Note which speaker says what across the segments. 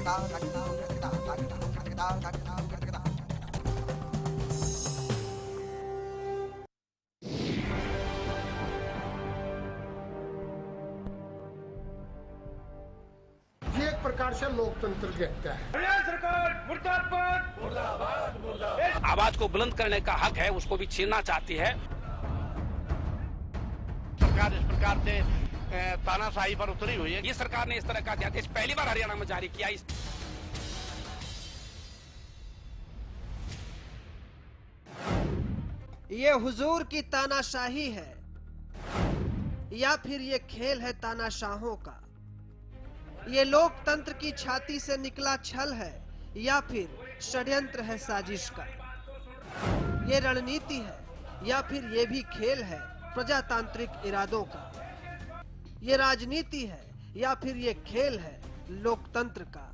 Speaker 1: ये एक प्रकार से लोकतंत्र की हत्या है।
Speaker 2: सरकार मुर्दाबाद मुर्दाबाद मुर्दाबाद।
Speaker 3: आवाज को बुलंद करने का हक है, उसको भी छीनना चाहती है।
Speaker 4: सरकार इस प्रकार से तानाशाही पर उतरी हुई है।
Speaker 3: ये सरकार ने इस तरह का अध्यादेश पहली बार हरियाणा में जारी किया।
Speaker 5: ये हुजूर की तानाशाही है या फिर ये खेल है तानाशाहों का? ये लोकतंत्र की छाती से निकला छल है या फिर षड्यंत्र है साजिश का? ये रणनीति है या फिर ये भी खेल है प्रजातांत्रिक इरादों का? ये राजनीति है या फिर ये खेल है लोकतंत्र का?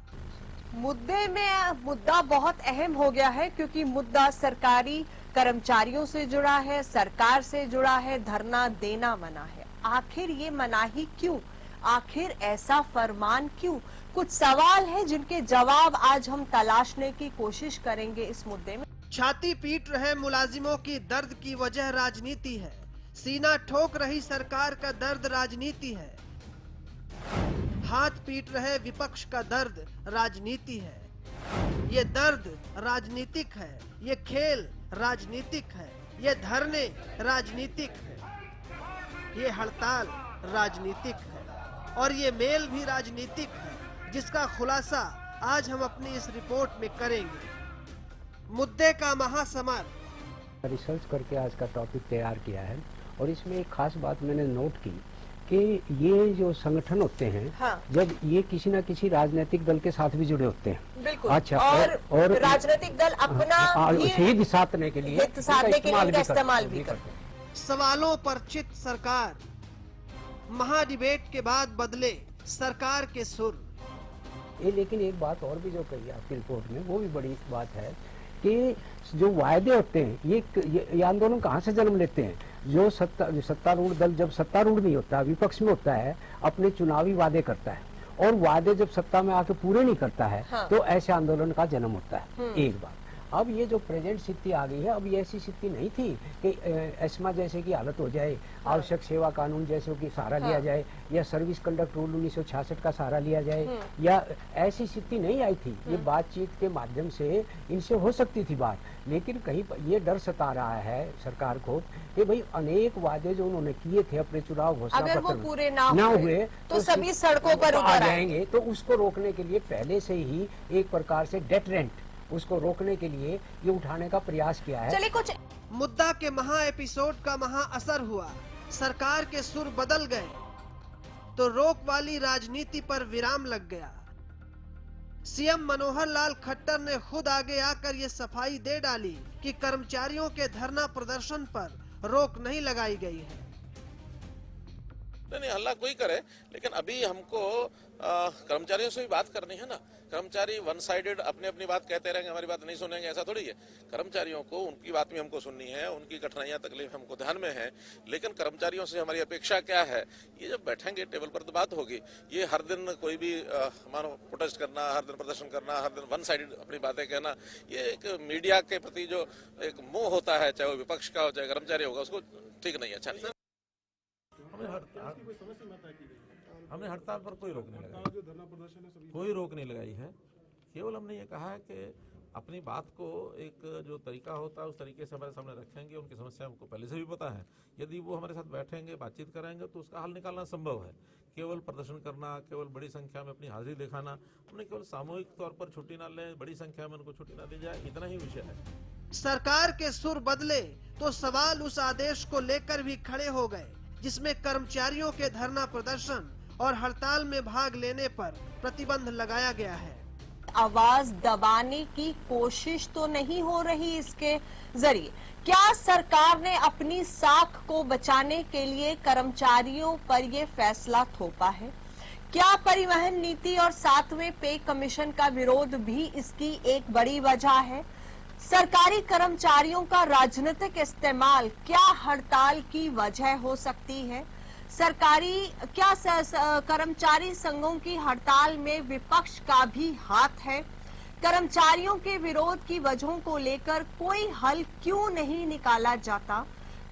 Speaker 6: मुद्दा बहुत अहम हो गया है, क्योंकि मुद्दा सरकारी कर्मचारियों से जुड़ा है, सरकार से जुड़ा है। धरना देना मना है। आखिर ये मनाही क्यों? आखिर ऐसा फरमान क्यों? कुछ सवाल है जिनके जवाब आज हम तलाशने की कोशिश करेंगे इस मुद्दे में।
Speaker 5: छाती पीट रहे मुलाजिमों की दर्द की वजह राजनीति है। सीना ठोक रही सरकार का दर्द राजनीति है। हाथ पीट रहे विपक्ष का दर्द राजनीति है। ये दर्द राजनीतिक है, ये खेल राजनीतिक है, ये धरने राजनीतिक है, ये हड़ताल राजनीतिक है और ये मेल भी राजनीतिक है, जिसका खुलासा आज हम अपनी इस रिपोर्ट में करेंगे। मुद्दे का महासमर
Speaker 7: रिसर्च करके आज का टॉपिक तैयार किया है और इसमें एक खास बात मैंने नोट की कि ये जो संगठन होते हैं, हाँ। जब ये किसी न किसी राजनीतिक दल के साथ भी जुड़े होते हैं।
Speaker 6: बिल्कुल।
Speaker 7: अच्छा,
Speaker 6: और राजनीतिक दल अपना
Speaker 7: हित साधने के लिए
Speaker 6: इस्तेमाल भी करते हैं।
Speaker 5: सवालों पर चित सरकार, महाडिबेट के बाद बदले सरकार के सुर।
Speaker 7: ये लेकिन एक बात और भी जो कही आपकी रिपोर्ट में, वो भी बड़ी बात है कि जो वायदे होते हैं, ये आंदोलन कहाँ से जन्म लेते हैं? जो सत्तारूढ़ दल जब सत्तारूढ़ नहीं होता, विपक्ष में होता है, अपने चुनावी वादे करता है और वादे जब सत्ता में आके पूरे नहीं करता है, हाँ। तो ऐसे आंदोलन का जन्म होता है। एक बात। अब ये जो प्रेजेंट स्थिति आ गई है, अब ये ऐसी स्थिति नहीं थी कि एस्मा जैसे की हालत हो जाए, हाँ। आवश्यक सेवा कानून जैसे की सहारा लिया जाए, या सर्विस कंडक्ट रूल 1966 का सहारा लिया जाए, या ऐसी स्थिति नहीं आई थी। ये बातचीत के माध्यम से इनसे हो सकती थी बात, लेकिन कहीं ये डर सता रहा है सरकार को कि भाई अनेक वादे जो उन्होंने किए थे अपने चुनाव घोषणा
Speaker 6: अगर वो पूरे ना
Speaker 7: हुए
Speaker 6: तो सभी सड़कों पर
Speaker 7: आ जाएंगे। तो उसको रोकने के लिए पहले से ही एक प्रकार से डेटरेंट, उसको रोकने के लिए ये उठाने का प्रयास किया है।
Speaker 6: चलिए कुछ
Speaker 5: मुद्दा के महा एपिसोड का महा असर हुआ, सरकार के सुर बदल गए तो रोक वाली राजनीति पर विराम लग गया। सीएम मनोहर लाल खट्टर ने खुद आगे आकर ये सफाई दे डाली कि कर्मचारियों के धरना प्रदर्शन पर रोक नहीं लगाई गई है।
Speaker 8: नहीं, हल्ला कोई करे, लेकिन अभी हमको कर्मचारियों से भी बात करनी है ना। कर्मचारी वन साइडेड अपनी अपनी बात कहते रहेंगे, हमारी बात नहीं सुनेंगे, ऐसा थोड़ी है। कर्मचारियों को उनकी बात भी हमको सुननी है, उनकी कठिनाइयां तकलीफ हमको ध्यान में है, लेकिन कर्मचारियों से हमारी अपेक्षा क्या है, ये जब बैठेंगे टेबल पर तो बात होगी। ये हर दिन कोई भी मानो प्रोटेस्ट करना, हर दिन प्रदर्शन करना, हर दिन वन साइडेड अपनी बातें कहना, ये एक मीडिया के प्रति जो एक मोह होता है, चाहे वो विपक्ष का हो चाहे कर्मचारी होगा, उसको ठीक नहीं है, अच्छा नहीं।
Speaker 9: हमने हड़ताल पर कोई रोक नहीं लगाई, कोई रोक नहीं लगाई है। केवल हमने ये कहा है कि अपनी बात को एक जो तरीका होता है उस तरीके से हमारे सामने रखेंगे। उनकी समस्या हमको पहले से भी पता है, यदि वो हमारे साथ बैठेंगे, बातचीत कराएंगे तो उसका हल निकालना संभव है। केवल प्रदर्शन करना, केवल बड़ी संख्या में अपनी हाजिरी दिखाना, हमने केवल सामूहिक तौर पर छुट्टी ना लें, बड़ी संख्या में उनको छुट्टी ना दी जाए, इतना ही विषय है।
Speaker 5: सरकार के सुर बदले तो सवाल उस आदेश को लेकर भी खड़े हो गए जिसमें कर्मचारियों के धरना प्रदर्शन और हड़ताल में भाग लेने पर प्रतिबंध लगाया गया है।
Speaker 6: आवाज दबाने की कोशिश तो नहीं हो रही इसके जरिए? क्या सरकार ने अपनी साख को बचाने के लिए कर्मचारियों पर ये फैसला थोपा है? क्या परिवहन नीति और 7वें पे कमीशन का विरोध भी इसकी एक बड़ी वजह है? सरकारी कर्मचारियों का राजनीतिक इस्तेमाल क्या हड़ताल की वजह हो सकती है? कर्मचारी संघों की हड़ताल में विपक्ष का भी हाथ है? कर्मचारियों के विरोध की वजहों को लेकर कोई हल क्यों नहीं निकाला जाता?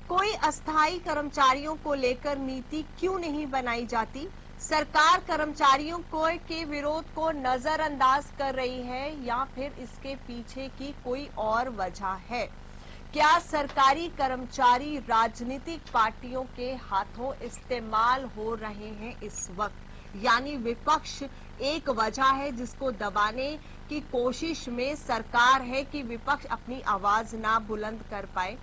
Speaker 6: कोई अस्थायी कर्मचारियों को लेकर नीति क्यों नहीं बनाई जाती? सरकार कर्मचारियों के विरोध को नजरअंदाज कर रही है या फिर इसके पीछे की कोई और वजह है? क्या सरकारी कर्मचारी राजनीतिक पार्टियों के हाथों इस्तेमाल हो रहे हैं इस वक्त? यानी विपक्ष एक वजह है जिसको दबाने की कोशिश में सरकार है कि विपक्ष अपनी आवाज ना बुलंद कर पाए।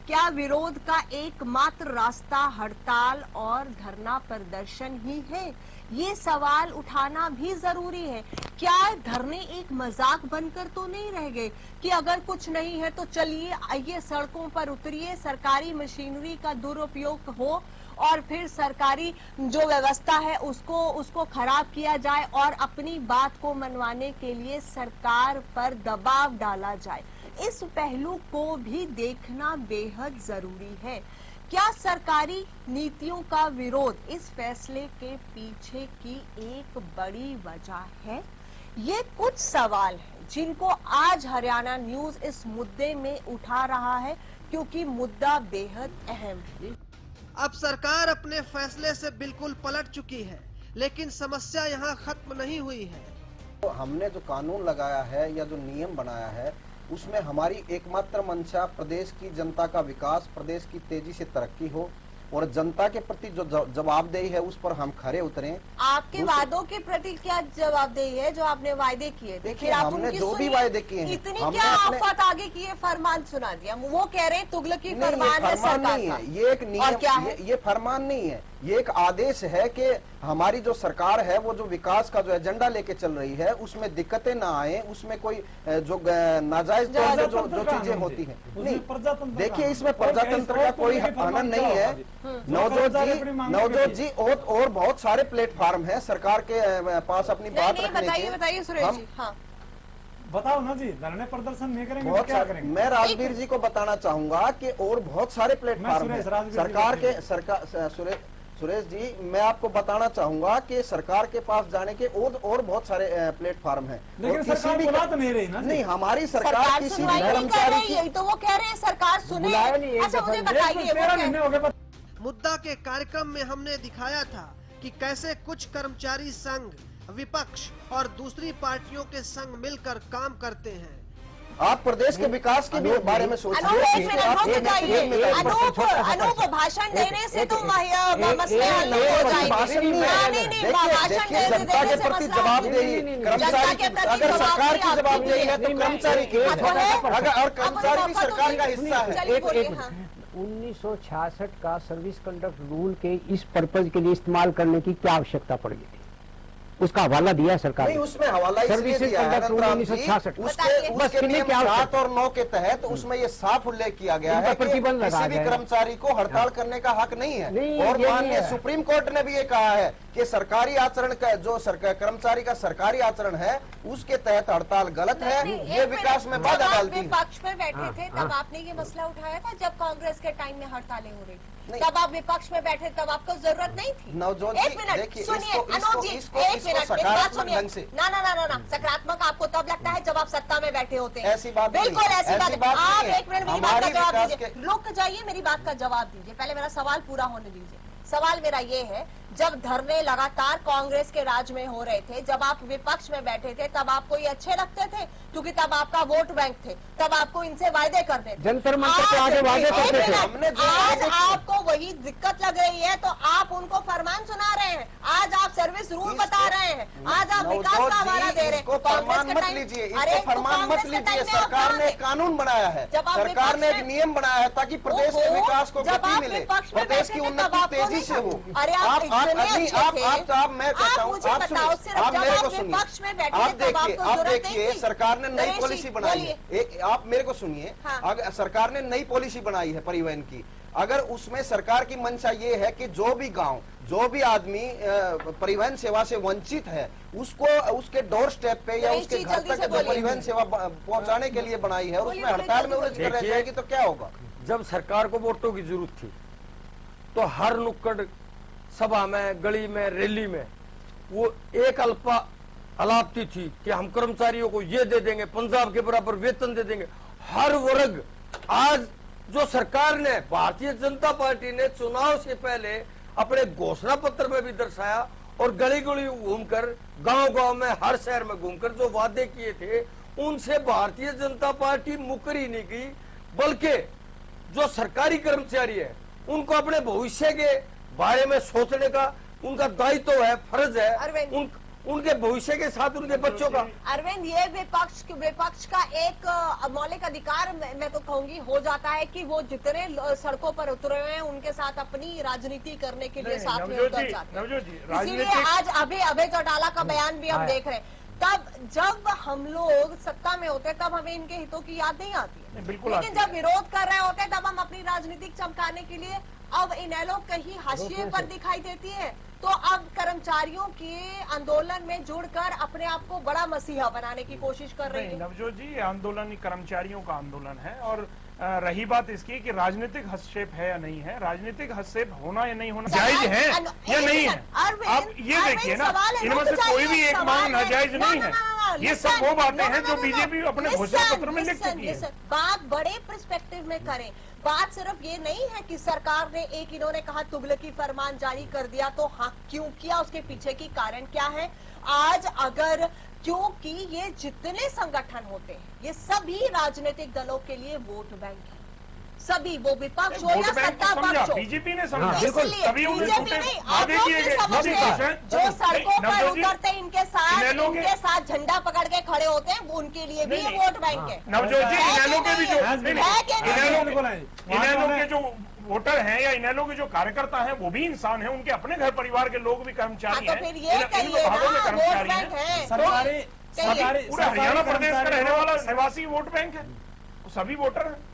Speaker 6: क्या विरोध का एकमात्र रास्ता हड़ताल और धरना प्रदर्शन ही है? ये सवाल उठाना भी जरूरी है। क्या धरने एक मजाक बनकर तो नहीं रह गए कि अगर कुछ नहीं है तो चलिए आइए सड़कों पर उतरिए, सरकारी मशीनरी का दुरुपयोग हो और फिर सरकारी जो व्यवस्था है उसको खराब किया जाए और अपनी बात को मनवाने के लिए सरकार पर दबाव डाला जाए। इस पहलू को भी देखना बेहद जरूरी है। क्या सरकारी नीतियों का विरोध इस फैसले के पीछे की एक बड़ी वजह है? ये कुछ सवाल हैं जिनको आज हरियाणा न्यूज इस मुद्दे में उठा रहा है क्योंकि मुद्दा बेहद अहम है।
Speaker 5: अब सरकार अपने फैसले से बिल्कुल पलट चुकी है, लेकिन समस्या यहाँ खत्म नहीं हुई है।
Speaker 10: तो हमने जो कानून लगाया है या जो नियम बनाया है उसमें हमारी एकमात्र मंशा प्रदेश की जनता का विकास, प्रदेश की तेजी से तरक्की हो और जनता के प्रति जो जवाबदेही है उस पर हम खरे उतरें।
Speaker 6: आपके वादों के प्रति क्या जवाबदेही है जो आपने वायदे किए?
Speaker 10: देखिए हमने जो भी वायदे किए हैं,
Speaker 6: इतनी क्या आफत आगे की फरमान सुना दिया? वो कह रहे हैं तुगलकी फरमान है सरकार
Speaker 10: नहीं है, ये एक नियम, ये फरमान नहीं है, ये एक आदेश है कि हमारी जो सरकार है वो जो विकास का जो एजेंडा लेके चल रही है उसमें दिक्कतें ना आए, उसमें कोई जो नाजायज जो चीजें होती हैं नहीं। देखिए इसमें प्रजातंत्र का कोई आनंद नहीं है। नवजोत जी और बहुत सारे प्लेटफॉर्म हैं सरकार के पास अपनी बात रखने के।
Speaker 6: बताइए सुरेश जी। हाँ
Speaker 2: बताओ ना जी, धरने प्रदर्शन नहीं करेंगे
Speaker 10: बहुत
Speaker 2: तो क्या करेंगे?
Speaker 10: मैं राजवीर जी को बताना चाहूंगा कि और बहुत सारे प्लेटफॉर्म हैं सरकार के। सुरेश जी मैं आपको बताना चाहूंगा कि सरकार के पास जाने के और बहुत सारे प्लेटफॉर्म हैं,
Speaker 2: लेकिन सरकार बुला तो नहीं रही ना।
Speaker 10: नहीं, हमारी सरकार किसी भी कर्मचारी की,
Speaker 6: यही तो वो कह रहे हैं सरकार सुने। अच्छा मुझे बताइए,
Speaker 5: मुद्दा के कार्यक्रम में हमने दिखाया था कि कैसे कुछ कर्मचारी संघ, विपक्ष और दूसरी पार्टियों के संघ मिलकर काम करते हैं।
Speaker 10: आप प्रदेश के विकास के भी बारे में सोचिए।
Speaker 6: अनूप भाषण देने से तो मसले हल नहीं हो जाएंगे।
Speaker 10: जनता के प्रति जवाबदेही, कर्मचारी की, अगर सरकार की जवाबदेही है तो कर्मचारी की, और कर्मचारी भी सरकार का हिस्सा है।
Speaker 7: 1966 का सर्विस कंडक्ट रूल के इस पर्पज के लिए इस्तेमाल करने की क्या आवश्यकता पड़ गई थी? उसका हवाला दिया सरकार ने।
Speaker 10: उसमें हवाला इसलिए दिया है
Speaker 7: 1966
Speaker 10: उसके नियम 7 और 9 के तहत उसमें ये साफ उल्लेख किया गया है कि किसी भी कर्मचारी को हड़ताल करने का हक नहीं है। और माननीय सुप्रीम कोर्ट ने भी ये कहा है कि सरकारी आचरण का जो कर्मचारी का सरकारी आचरण है उसके तहत हड़ताल गलत है, ये विकास में बाधा डालती है।
Speaker 6: पक्ष में बैठे थे तब आपने ये मसला उठाया था जब कांग्रेस के टाइम में हड़तालें हो रही थी, तब आप विपक्ष में बैठे, तब आपको जरूरत नहीं थी।
Speaker 10: नवजोत
Speaker 6: जी देखिए सुनिए, अनूप जी एक मिनट, ना सकारात्मक आपको तब लगता है जब आप सत्ता में बैठे होते हैं।
Speaker 10: ऐसी बात
Speaker 6: बिल्कुल ऐसी बात। आप एक मिनट मेरी बात का जवाब दीजिए, रुक जाइए, मेरी बात का जवाब दीजिए, पहले मेरा सवाल पूरा होने दीजिए। सवाल मेरा ये है, जब धरने लगातार कांग्रेस के राज में हो रहे थे, जब आप विपक्ष में बैठे थे, तब आपको ये अच्छे लगते थे क्योंकि तब आपका वोट बैंक थे, तब आपको इनसे वायदे करने थे।
Speaker 7: जंतर मंतर पे आगे वायदे करते थे।
Speaker 6: आज आपको वही दिक्कत लग रही है तो आप उनको फरमान सुना रहे हैं। आज आप सर्विस रूल बता रहे हैं, आज आप विकास का हवाला दे रहे हैं।
Speaker 10: फरमान मत लीजिए, इसको फरमान मत लीजिए। सरकार ने एक कानून बनाया है, सरकार ने एक नियम बनाया है ताकि प्रदेश के विकास को गति मिले, प्रदेश की उन्नति तेजी से हो। आप मैं कहता हूँ, आप मेरे को सुनिए। आप देखिए सरकार ने नई पॉलिसी बनाई है, आप मेरे को सुनिए। अगर सरकार ने नई पॉलिसी बनाई है परिवहन की, अगर उसमें सरकार की मंशा ये है कि जो भी गांव, जो भी आदमी परिवहन सेवा से वंचित है उसको उसके डोर स्टेप पे या उसके घर तक परिवहन सेवा पहुंचाने के लिए बनाई है और उसमें हड़ताल में उलझ कर रह जाएगी तो क्या होगा?
Speaker 11: जब सरकार को वोटों की जरूरत थी तो हर नुक्कड़ सभा में, गली में, रैली में वो एक अलापती थी कि हम कर्मचारियों को ये दे देंगे, पंजाब के बराबर वेतन दे देंगे, हर वर्ग। आज जो सरकार ने, भारतीय जनता पार्टी ने चुनाव से पहले अपने घोषणा पत्र में भी दर्शाया और गली गली घूमकर, गांव गांव में, हर शहर में घूमकर जो वादे किए थे उनसे भारतीय जनता पार्टी मुकर ही नहीं गई, बल्कि जो सरकारी कर्मचारी है उनको अपने भविष्य के बारे में सोचने का उनका दायित्व है, फर्ज है, उनके भविष्य के साथ उनके बच्चों का।
Speaker 6: अरविंद, ये विपक्ष का एक मौलिक अधिकार मैं तो कहूंगी हो जाता है कि वो जितने सड़कों पर उतरे हुए हैं उनके साथ अपनी राजनीति करने के लिए साथ में उतर जाते हैं। इसीलिए आज अभय चौटाला का बयान भी हम देख रहे हैं। तब जब हम लोग सत्ता में होते तब हमें इनके हितों की याद नहीं आती है, लेकिन जब विरोध कर रहे होते तब हम अपनी राजनीतिक चमकाने के लिए अब इनेलो कहीं हाशिए पर दिखाई देती है, तो अब कर्मचारियों के आंदोलन में जुड़कर अपने आप को बड़ा मसीहा बनाने की कोशिश कर रही है।
Speaker 2: नवजोत जी, ये आंदोलन कर्मचारियों का आंदोलन है और रही बात इसकी कि राजनीतिक हस्तक्षेप है या नहीं है, राजनीतिक हस्तक्षेप होना या नहीं होना जायज है या नहीं है। आप ये देखिए ना, इनमें से कोई भी एक मांग नाजायज नहीं है। ये सब वो बातें हैं जो बीजेपी अपने घोषणा पत्र में लिख चुकी है।
Speaker 6: बात बड़े पर्सपेक्टिव में करें, बात सिर्फ ये नहीं है कि सरकार ने एक, इन्होंने कहा तुगलकी फरमान जारी कर दिया, तो हाँ क्यों किया, उसके पीछे की कारण क्या है। आज अगर, क्योंकि ये जितने संगठन होते हैं ये सभी राजनीतिक दलों के लिए वोट बैंक है, सभी, वो विपक्ष हो या सत्ता पक्ष हो।
Speaker 2: बीजेपी ने समझा,
Speaker 6: इसलिए बीजेपी नहीं, आप लोग भी समझते हैं, जो सड़कों पर उतरते इनके साथ झंडा पकड़ के खड़े होते हैं उनके लिए भी ये वोट बैंक है।
Speaker 2: नवजोत जी, इनेलो के भी जो इनेलो के जो वोटर हैं या इनेलो के जो कार्यकर्ता हैं वो भी इंसान हैं, उनके अपने घर परिवार के लोग भी कर्मचारी हैं,
Speaker 6: तो फिर ये कहिए ना वोट बैंक है।
Speaker 2: सरकारी पूरा हरियाणा प्रदेश का रहने वाला निवासी वोट बैंक है, सभी वोटर हैं।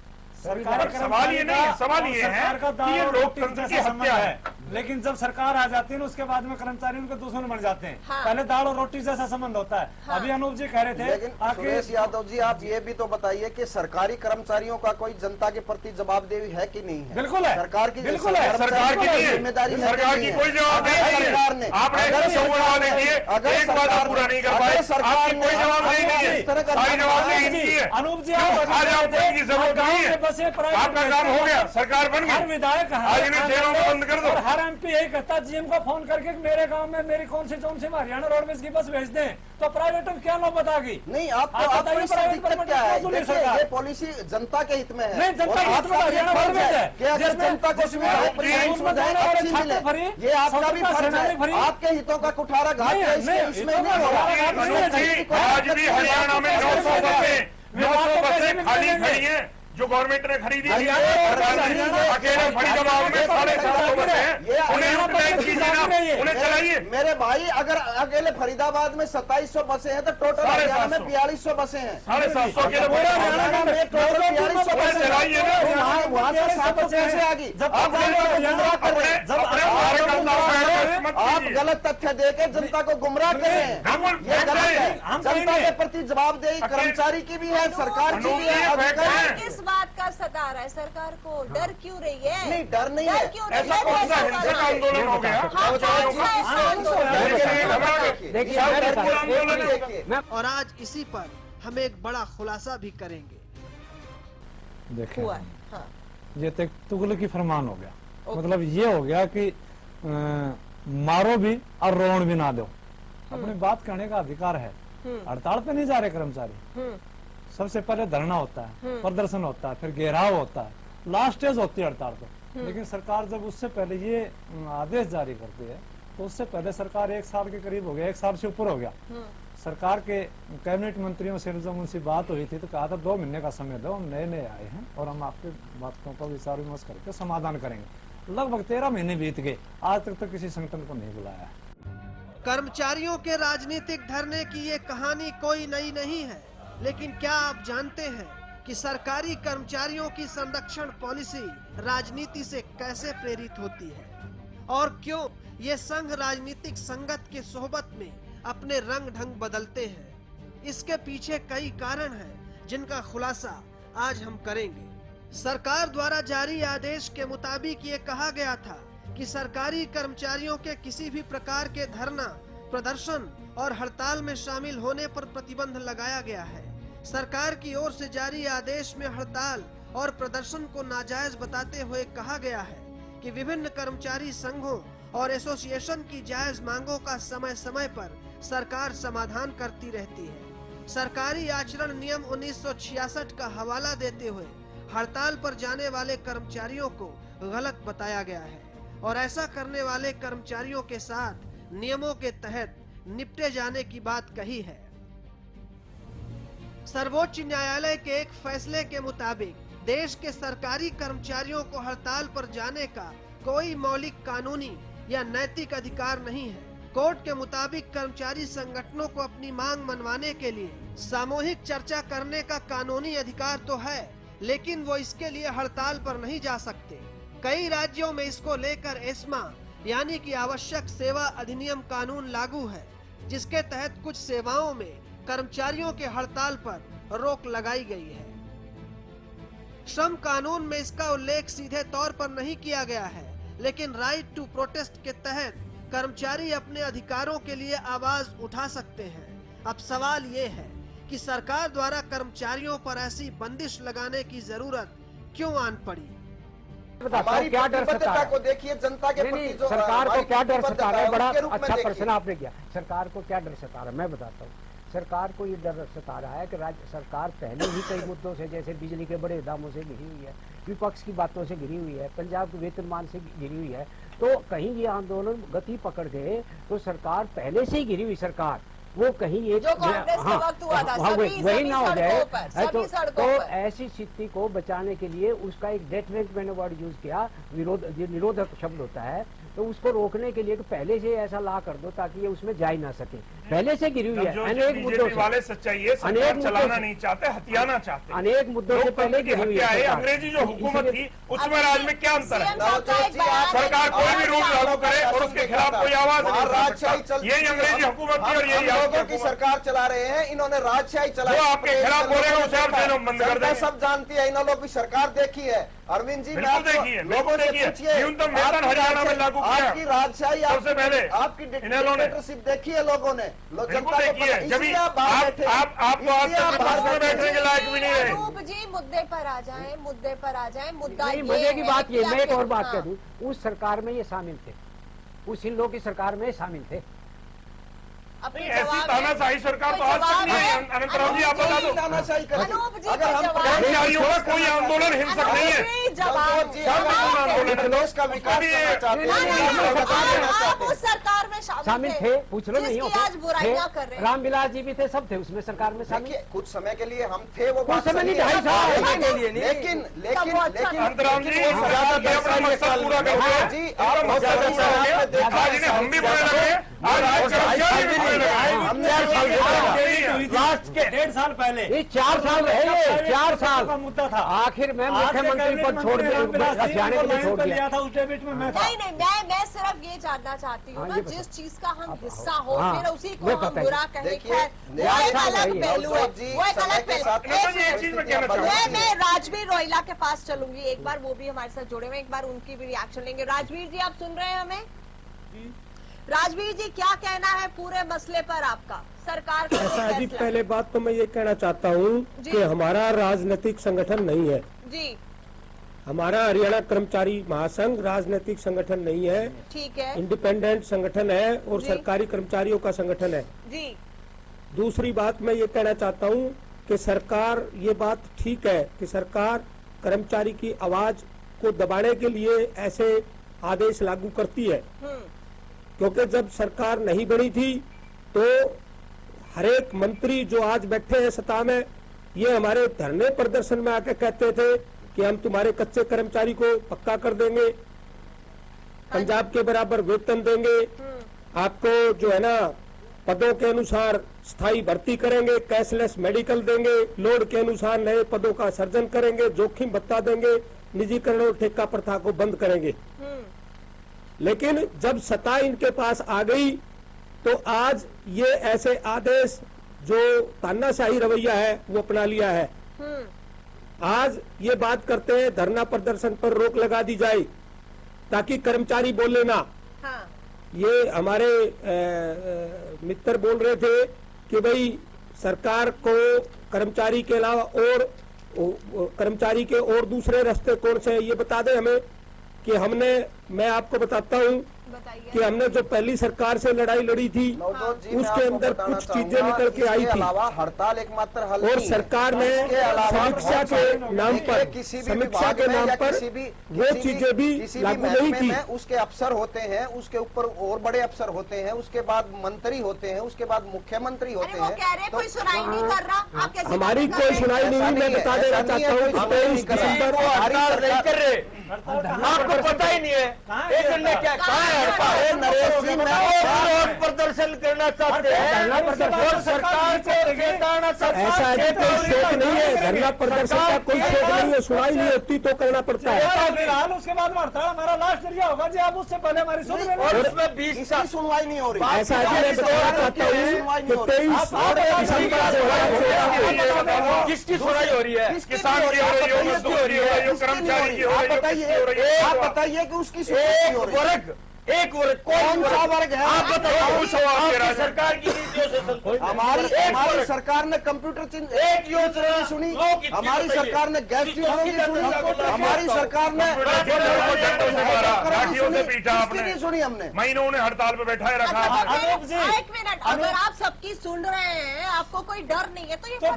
Speaker 2: सवाल ये नहीं है, सवाल ये है कि ये लोकतंत्र की हत्या है। लेकिन जब सरकार आ जाती है ना उसके बाद में कर्मचारी उनके दुश्मन बन जाते हैं।
Speaker 6: हाँ।
Speaker 2: पहले दाल और रोटी जैसा संबंध होता है। हाँ। अभी अनूप जी कह रहे थे,
Speaker 10: लेकिन सुरेश यादव जी आप ये भी तो बताइए कि सरकारी कर्मचारियों का कोई जनता के प्रति जवाबदेही है कि नहीं है?
Speaker 2: बिल्कुल है,
Speaker 10: सरकार की,
Speaker 2: बिल्कुल है, सरकार की
Speaker 10: जिम्मेदारी है,
Speaker 2: सरकार की कोई जवाबदेही नहीं है।
Speaker 10: सरकार ने
Speaker 2: अगर सरकार ने एक बात पूरा नहीं कर पाए, सरकार ने कोई जवाबदेही नहीं है, सारी जवाबदेही इनकी है। अनूप जी आज आपको इनकी जरूरत नहीं है, आपका काम हो गया, सरकार बन गई। हर विधायक आज इन्हें जेलों में बंद कर दो। हर एमपी यही कहता है जीएम को फोन करके मेरे गांव में मेरी कौन सी हरियाणा रोडवेज की बस भेज दें, तो प्राइवेट में क्या नौबत आ गई?
Speaker 10: नहीं, आपको इससे दिक्कत क्या है? ये पॉलिसी जनता के हित में है।
Speaker 2: नहीं, जनता के हित में हरियाणा रोडवेज है
Speaker 10: कि अगर जनता को सुविधाएं अच्छी मिले, ये आपका भी फर्ज है। आपके हितों का कुठारा घाट इसमें नहीं होगा।
Speaker 2: आज भी हरियाणा में 900 बसें खाली खड़ी हैं जो गवर्नमेंट ने खरीदी थी। अकेले फरीदाबाद में 750 बसें हैं, उन्हें यूटिलाइज कीजिए ना, उन्हें चलाइए।
Speaker 10: मेरे भाई, अगर अकेले फरीदाबाद में 2700 बसें हैं तो टोटल हरियाणा में 4200 बसें हैं।
Speaker 2: 750 के
Speaker 10: हरियाणा में टोटल 4200 बसें
Speaker 2: चलाइए ना,
Speaker 10: वहाँ से 700 कैसे आ गई? आप गलत तथ्य देके जनता को गुमराह कर रहे हैं, ये गलत है। जनता के प्रति जवाबदेही कर्मचारी की भी है, सरकार की भी है।
Speaker 6: किस बात का सता रहा है सरकार को? डर क्यों रही है?
Speaker 10: नहीं, डर नहीं है।
Speaker 2: ऐसा कौन सा हिंसक आंदोलन हो गया?
Speaker 5: और आज इसी पर हम एक बड़ा खुलासा भी करेंगे।
Speaker 2: देखिए, ये तो तुगलकी फरमान हो गया। मतलब ये हो गया कि मारो भी और रोण भी ना दो। अपनी बात कहने का अधिकार है। हड़ताल पे नहीं जा रहे कर्मचारी। सबसे पहले धरना होता है, प्रदर्शन होता है, फिर घेराव होता है, लास्ट स्टेज होती है हड़ताल पे। लेकिन सरकार जब उससे पहले ये आदेश जारी करती है तो उससे पहले सरकार 1 साल के करीब हो गया, 1 साल से ऊपर हो गया। सरकार के कैबिनेट मंत्रियों से जब उनसे बात हुई थी तो कहा था 2 महीने का समय दो, हम नए आए हैं और हम आपकी बातों पर विचार विमर्श करके समाधान करेंगे। लगभग 13 महीने बीत गए, आज तक तो किसी संगठन को नहीं बुलाया।
Speaker 5: कर्मचारियों के राजनीतिक धरने की ये कहानी कोई नई नहीं है, लेकिन क्या आप जानते हैं कि सरकारी कर्मचारियों की संरक्षण पॉलिसी राजनीति से कैसे प्रेरित होती है और क्यों ये संघ राजनीतिक संगत के सोहबत में अपने रंग ढंग बदलते हैं? इसके पीछे कई कारण हैं जिनका खुलासा आज हम करेंगे। सरकार द्वारा जारी आदेश के मुताबिक ये कहा गया था कि सरकारी कर्मचारियों के किसी भी प्रकार के धरना, प्रदर्शन और हड़ताल में शामिल होने पर प्रतिबंध लगाया गया है। सरकार की ओर से जारी आदेश में हड़ताल और प्रदर्शन को नाजायज बताते हुए कहा गया है कि विभिन्न कर्मचारी संघों और एसोसिएशन की जायज मांगों का समय समय पर सरकार समाधान करती रहती है। सरकारी आचरण नियम 1966 का हवाला देते हुए हड़ताल पर जाने वाले कर्मचारियों को गलत बताया गया है और ऐसा करने वाले कर्मचारियों के साथ नियमों के तहत निपटे जाने की बात कही है। सर्वोच्च न्यायालय के एक फैसले के मुताबिक देश के सरकारी कर्मचारियों को हड़ताल पर जाने का कोई मौलिक कानूनी या नैतिक अधिकार नहीं है। कोर्ट के मुताबिक कर्मचारी संगठनों को अपनी मांग मनवाने के लिए सामूहिक चर्चा करने का कानूनी अधिकार तो है, लेकिन वो इसके लिए हड़ताल पर नहीं जा सकते। कई राज्यों में इसको लेकर एस्मा यानी कि आवश्यक सेवा अधिनियम कानून लागू है, जिसके तहत कुछ सेवाओं में कर्मचारियों के हड़ताल पर रोक लगाई गई है। श्रम कानून में इसका उल्लेख सीधे तौर पर नहीं किया गया है, लेकिन राइट टू प्रोटेस्ट के तहत कर्मचारी अपने अधिकारों के लिए आवाज उठा सकते हैं। अब सवाल ये है कि सरकार द्वारा कर्मचारियों पर ऐसी बंदिश लगाने की जरूरत क्यों आन पड़ी?
Speaker 10: हमारी
Speaker 7: क्या डर सता है?
Speaker 10: को देखिए, जनता के प्रति जो
Speaker 7: सरकार को क्या डर सता रहा है? बड़ा अच्छा
Speaker 10: देखिए।
Speaker 7: प्रश्न आपने किया। सरकार को क्या डर सता रहा है, मैं बताता हूँ। सरकार को ये डर सता रहा है कि राज्य सरकार पहले ही कई मुद्दों से, जैसे बिजली के बड़े दामों से घिरी हुई है, विपक्ष की बातों से घिरी हुई है, पंजाब के वेतनमान से घिरी हुई है। तो कहीं ये आंदोलन गति पकड़ गए तो सरकार पहले से ही घिरी हुई सरकार, वो कहीं ये
Speaker 6: जो कांग्रेस के वक्त हुआ था,
Speaker 7: वही ना हो जाए। तो
Speaker 6: पर।
Speaker 7: ऐसी स्थिति को बचाने के लिए उसका एक डेटरेंट मैंने वर्ड यूज किया, निरोधक शब्द होता है, तो उसको रोकने के लिए पहले से ऐसा ला कर दो ताकि ये उसमें जा ही ना सके। पहले से गिरी हुई है अनेक मुद्दों से,
Speaker 12: वाले सच्चाई है, सरकार चलाना नहीं चाहते, हथियाना चाहते,
Speaker 7: अनेक मुद्दों से पहले गिरी हुई है।
Speaker 12: अंग्रेजी जो हुकूमत थी उसमें राज्य में क्या अंतर है? सरकार कोई भी रूल लागू करे और उसके खिलाफ कोई आवाज नहीं, यही अंग्रेजी हुकूमत थी और यही
Speaker 10: लोगों की सरकार चला रहे हैं। इन्होंने राजशाही चलाई,
Speaker 12: आपके खिलाफ बोलेगा उसे आप जेलों में बंद कर देंगे।
Speaker 10: सब जानती है, इन लोगों की सरकार देखी है। अरविंद जी,
Speaker 12: बिल्कुल देखिए,
Speaker 10: लोगों से पूछिए,
Speaker 12: न्यूनतम वेतन हरियाणा में लागू किया,
Speaker 10: आपकी राजशाही,
Speaker 12: सबसे पहले
Speaker 10: आपकी डिक्टेटरशिप देखी है लोगों ने।
Speaker 12: जनता देखी है, जब आप बैठने के लायक भी नहीं है।
Speaker 6: अनूप जी मुद्दे पर आ जाएं, मुद्दे पर आ जाएं। मुद्दा
Speaker 7: मुद्दे की बात ये, मैं एक और बात कह दूं, उस सरकार में ये शामिल थे, उस इन लोगों की सरकार में शामिल थे।
Speaker 12: ऐसी तानाशाही सरकार तो आज तक नहीं है। अनंतराव जी आप बता दो,
Speaker 10: अगर हम
Speaker 12: कर्मचारियों का कोई आंदोलन हिंसक नहीं है।
Speaker 10: देश का विकास करना चाहते हैं,
Speaker 6: आप उस सरकार में
Speaker 7: शामिल थे, पूछ लो नहीं
Speaker 6: जिसकी आज बुराइयां कर रहे हैं।
Speaker 7: रामविलास जी भी थे, सब थे उसमें सरकार में शामिल।
Speaker 10: कुछ समय के लिए हम थे, वो
Speaker 7: कुछ समय नहीं, 2.5 साल के लिए,
Speaker 10: लेकिन
Speaker 12: अंतराम जी अपना मकसद पूरा करते
Speaker 10: जी,
Speaker 12: आप हम भी बोलने लगे,
Speaker 2: लास्ट के 1.5 साल पहले,
Speaker 7: ये 4 साल रहे, 4 साल
Speaker 2: का मुद्दा था।
Speaker 7: आखिर में मुख्यमंत्री पद छोड़ जाने के लिए छोड़ दिया
Speaker 2: था, उस डेबिट में मैं था।
Speaker 6: नहीं, मैं सिर्फ ये जानना चाहती हूँ ना, जिस चीज का हम हिस्सा हो, फिर उसी को हम बुरा कहें। खैर, वो एक अलग पहलू है, वो एक अलग पहलू है। मैं राजवीर रोहिला के पास चलूंगी, एक बार वो भी हमारे साथ जुड़े हुए, एक बार उनकी भी रिएक्शन लेंगे। राजवीर जी, आप सुन रहे हैं हमें? राजवीर जी, क्या कहना है पूरे मसले पर आपका? सरकार का
Speaker 1: ऐसा जी, पहले बात तो मैं ये कहना चाहता हूँ कि हमारा राजनीतिक संगठन नहीं है
Speaker 6: जी।
Speaker 1: हमारा हरियाणा कर्मचारी महासंघ राजनीतिक संगठन नहीं है,
Speaker 6: ठीक है,
Speaker 1: इंडिपेंडेंट संगठन है और सरकारी कर्मचारियों का संगठन है
Speaker 6: जी।
Speaker 1: दूसरी बात मैं ये कहना चाहता हूँ कि सरकार, ये बात ठीक है कि सरकार कर्मचारी की आवाज को दबाने के लिए ऐसे आदेश लागू करती है, क्योंकि जब सरकार नहीं बनी थी तो हर एक मंत्री जो आज बैठे हैं सत्ता में, ये हमारे धरने प्रदर्शन में आके कहते थे कि हम तुम्हारे कच्चे कर्मचारी को पक्का कर देंगे, पंजाब के बराबर वेतन देंगे, आपको जो है ना पदों के अनुसार स्थायी भर्ती करेंगे, कैशलेस मेडिकल देंगे, लोड के अनुसार नए पदों का सर्जन करेंगे, जोखिम भत्ता देंगे, निजीकरण और ठेका प्रथा को बंद करेंगे। लेकिन जब सत्ता इनके पास आ गई तो आज ये ऐसे आदेश, जो तानाशाही रवैया है वो अपना लिया है। आज ये बात करते हैं धरना प्रदर्शन पर रोक लगा दी जाए, ताकि कर्मचारी बोले ना।
Speaker 6: हाँ।
Speaker 1: ये हमारे मित्र बोल रहे थे कि भाई सरकार को कर्मचारी के अलावा और कर्मचारी के और दूसरे रास्ते कौन से हैं, ये बता दें हमें। कि मैं आपको बताता हूँ कि हमने जो पहली सरकार से लड़ाई लड़ी थी उसके अंदर कुछ चीजें निकल के आई थी,
Speaker 10: हड़ताल एकमात्र हल
Speaker 1: और सरकार ने समीक्षा के नाम पर वो चीजें भी लागू नहीं की।
Speaker 10: उसके अफसर होते हैं, उसके ऊपर और बड़े अफसर होते हैं, उसके बाद मंत्री होते हैं, उसके बाद मुख्यमंत्री होते हैं।
Speaker 6: तो कोई सुनाई नहीं कर रहा,
Speaker 1: हमारी कोई सुनाई नहीं हुई। मैं बता देना चाहता हूँ 23 दिसंबर
Speaker 11: आपको पता ही नहीं है एजेंडा क्या है। नरेश जी प्रदर्शन करना चाहते हैं और सरकार को चेताना चाहते हैं।
Speaker 1: ऐसा है, कोई शोक नहीं है, धरना प्रदर्शन का कोई शोक नहीं है। सुनाई नहीं होती तो करना पड़ता है।
Speaker 2: फिलहाल उसके बाद हमारा लास्ट जरिया होगा जी, आप उससे पहले हमारी सुन रहे हैं
Speaker 11: और उसमें 20 साल
Speaker 10: सुनवाई नहीं हो रही।
Speaker 1: ऐसा है, मैं बताना चाहता हूँ कि 23 दिसंबर
Speaker 11: किसकी सुनाई हो रही है?
Speaker 12: किसान की हो रही है, मजदूर की हो रही है, कर्मचारी की हो रही है।
Speaker 10: आप बताइए कि उसकी सुनवाई हो रही है।
Speaker 11: एक वर्ग कौन सा वर्ग है? आप बताइए। सरकार की नीतियों से संतुष्ट?
Speaker 10: हमारी सरकार ने कंप्यूटर
Speaker 11: एक योजना
Speaker 10: सुनी, हमारी सरकार ने गैस की सुनी, हमारी सरकार ने
Speaker 12: लाठियों से पीटा आपने,
Speaker 10: सुनी हमने।
Speaker 12: महीनों ने हड़ताल पे बैठाए रखा।
Speaker 6: एक मिनट, अगर आप सबकी सुन रहे हैं, आपको कोई डर नहीं है तो ये
Speaker 2: फिर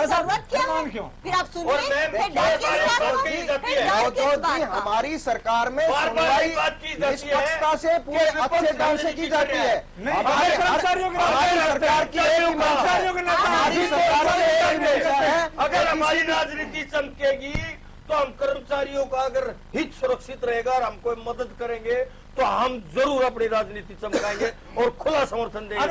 Speaker 6: जरूरत क्या है?
Speaker 2: क्यों?
Speaker 6: फिर आप सुन रहे हैं,
Speaker 10: हमारी सरकार में सुनवाई निष्पक्षता से पूरे अच्छे ढंग से की जाती है। हमारी सरकार की
Speaker 11: अगर हमारी राजनीति चमकेगी तो हम कर्मचारियों का अगर हित सुरक्षित रहेगा और हमको मदद करेंगे तो हम जरूर अपनी राजनीति चमकाएंगे और खुला समर्थन देंगे।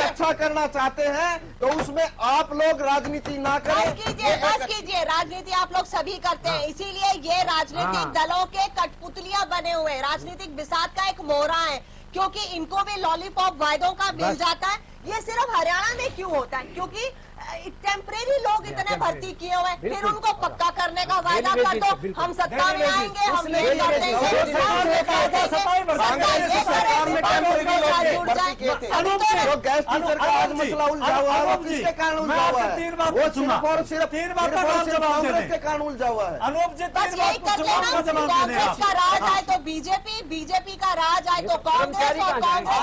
Speaker 10: अच्छा करना चाहते हैं तो उसमें आप लोग राजनीति ना करें।
Speaker 6: बस कीजिए, राजनीति आप लोग सभी करते हैं, इसीलिए ये राजनीतिक दलों के कठपुतलियां बने हुए हैं। राजनीतिक बिसात का एक मोहरा है, क्योंकि इनको भी लॉलीपॉप वायदों का मिल जाता है। ये सिर्फ हरियाणा में क्यों होता है? क्योंकि टेम्परेरी लोग इतने भर्ती किए हुए हैं, फिर उनको पक्का करने का वायदा कर दो, हम सत्ता में आएंगे, हम ये कर कांग्रेस का राज आए तो बीजेपी, बीजेपी का राज आए तो कांग्रेस, और कांग्रेस।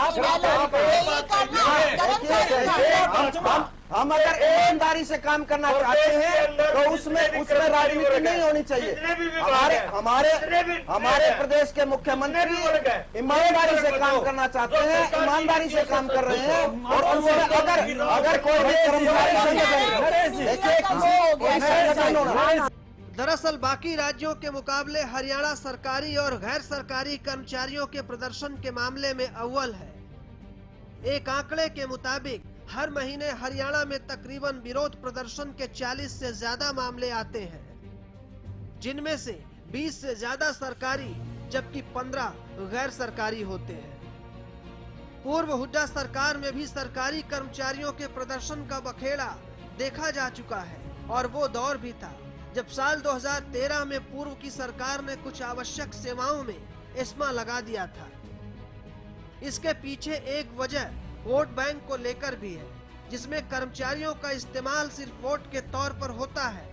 Speaker 10: हम अगर ईमानदारी से काम करना चाहते हैं तो उसमें राजनीति नहीं होनी चाहिए। हमारे प्रदेश के मुख्यमंत्री ईमानदारी से काम करना चाहते हैं, ईमानदारी से काम कर रहे हैं। और उसमें अगर कोई
Speaker 5: दरअसल बाकी राज्यों के मुकाबले हरियाणा सरकारी और गैर सरकारी कर्मचारियों के प्रदर्शन के मामले में अव्वल है। एक आंकड़े के मुताबिक हर महीने हरियाणा में तकरीबन विरोध प्रदर्शन के 40 से ज्यादा मामले आते हैं, जिनमें से 20 से ज्यादा सरकारी जबकि 15 गैर सरकारी होते हैं। पूर्व हुड्डा सरकार में भी सरकारी कर्मचारियों के प्रदर्शन का बखेड़ा देखा जा चुका है, और वो दौर भी था जब साल 2013 में पूर्व की सरकार ने कुछ आवश्यक सेवाओं में एस्मा लगा दिया था। इसके पीछे एक वजह वोट बैंक को लेकर भी है, जिसमें कर्मचारियों का इस्तेमाल सिर्फ वोट के तौर पर होता है,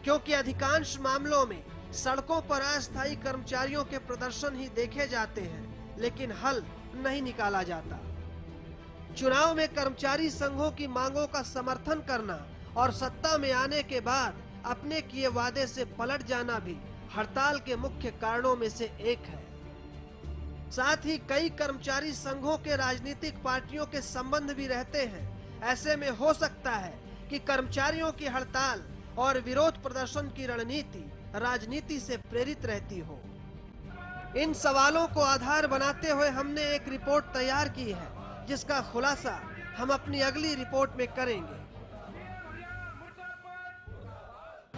Speaker 5: क्योंकि अधिकांश मामलों में सड़कों पर अस्थायी कर्मचारियों के प्रदर्शन ही देखे जाते हैं, लेकिन हल नहीं निकाला जाता। चुनाव में कर्मचारी संघों की मांगों का समर्थन करना और सत्ता में आने के बाद अपने किए वादे से पलट जाना भी हड़ताल के मुख्य कारणों में से एक है। साथ ही कई कर्मचारी संघों के राजनीतिक पार्टियों के संबंध भी रहते हैं। ऐसे में हो सकता है कि कर्मचारियों की हड़ताल और विरोध प्रदर्शन की रणनीति राजनीति से प्रेरित रहती हो। इन सवालों को आधार बनाते हुए हमने एक रिपोर्ट तैयार की है, जिसका खुलासा हम अपनी अगली रिपोर्ट में करेंगे।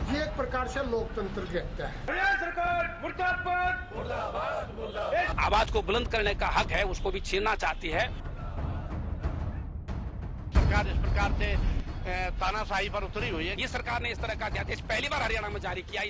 Speaker 13: ये एक प्रकार से लोकतंत्र की हत्या है।
Speaker 12: सरकार मुर्दाबाद।
Speaker 3: आवाज को बुलंद करने का हक है, उसको भी छीनना चाहती है।
Speaker 4: सरकार इस प्रकार से तानाशाही पर उतरी हुई है।
Speaker 3: ये सरकार ने इस तरह का अध्यादेश पहली बार हरियाणा में जारी किया।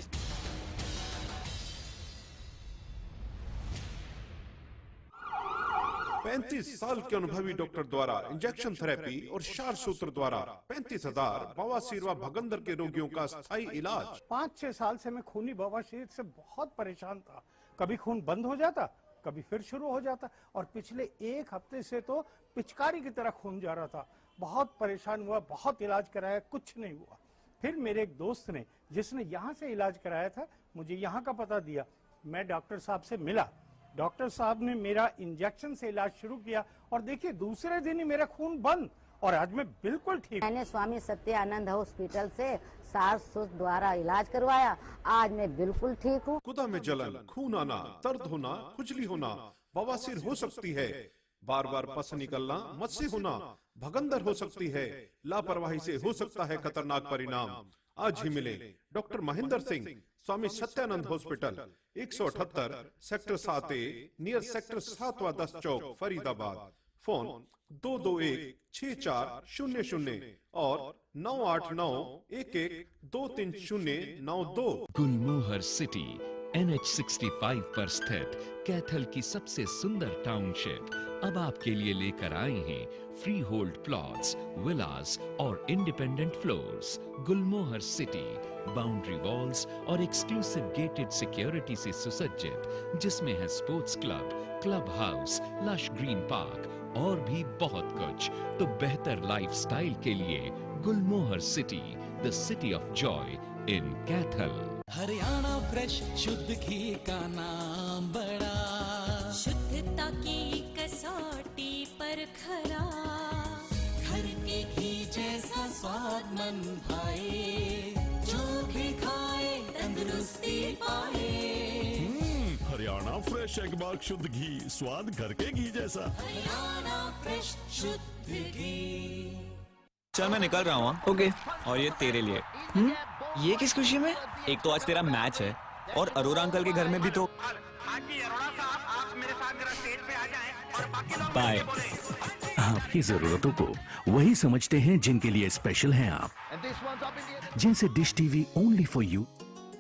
Speaker 13: 35 साल के अनुभवी डॉक्टर द्वारा इंजेक्शन थेरेपी और क्षार सूत्र द्वारा 35,000 बवासीर व भगंदर के रोगियों का स्थायी इलाज।
Speaker 14: 5-6 साल से मैं खूनी बवासीर से बहुत परेशान था। कभी खून बंद हो जाता, कभी फिर शुरू हो जाता, और पिछले 1 हफ्ते से तो पिचकारी की तरह खून जा रहा था। बहुत परेशान हुआ, बहुत इलाज कराया, कुछ नहीं हुआ। फिर मेरे एक दोस्त ने, जिसने यहाँ से इलाज कराया था, मुझे यहाँ का पता दिया। मैं डॉक्टर साहब से मिला, डॉक्टर साहब ने मेरा इंजेक्शन से इलाज शुरू किया, और देखिए दूसरे दिन ही मेरा खून बंद, और आज मैं बिल्कुल ठीक।
Speaker 15: मैंने स्वामी सत्यानंद हॉस्पिटल से सास ससुर द्वारा इलाज करवाया, आज मैं बिल्कुल ठीक हूँ।
Speaker 13: गुदा में जलन, खून आना, दर्द होना, खुजली होना, बवासीर हो सकती है, बार बार पस निकलना, मस्से होना, भगंदर हो सकती है, लापरवाही से हो सकता है खतरनाक परिणाम। आज ही मिले doctor Mahendra Singh, Swami Satyanand hospital, 178 sector 7A near sector 7-10 चौक, फरीदाबाद। फोन 221-6400 और 989-11-23092।
Speaker 16: गुलमोहर सिटी NH65 पर स्थित कैथल की सबसे सुंदर टाउनशिप अब आपके लिए लेकर आए हैं फ्री होल्ड प्लॉट्स, विलास और independent floors. Gulmohar city boundary walls और एक्सक्लूसिव गेटेड सिक्योरिटी से सुसज्जित, जिसमें है sports club, club house, lush green park और भी बहुत कुछ। तो बेहतर लाइफस्टाइल के लिए Gulmohar city, the city of joy in Kaithal.
Speaker 17: Haryana fresh शुद्ध घी का नाम बड़ा, शुद्धता की कसौटी पर खरा, घर के घी जैसा स्वाद मन भाए, जो भी खाए तंदुरुस्ती पाए।
Speaker 18: हरियाणा फ्रेश एगबाग शुद्ध घी, स्वाद घर के घी जैसा।
Speaker 17: हरियाणा फ्रेश शुद्ध घी।
Speaker 19: चल मैं निकल रहा हूँ। ओके। और ये तेरे लिए। ये किस खुशी में? एक तो आज तेरा मैच है, और अरोरा अंकल के घर में भी तो। बाय।
Speaker 20: आपकी जरूरतों को वही समझते हैं जिनके लिए स्पेशल हैं आप, जिनसे dish TV only for you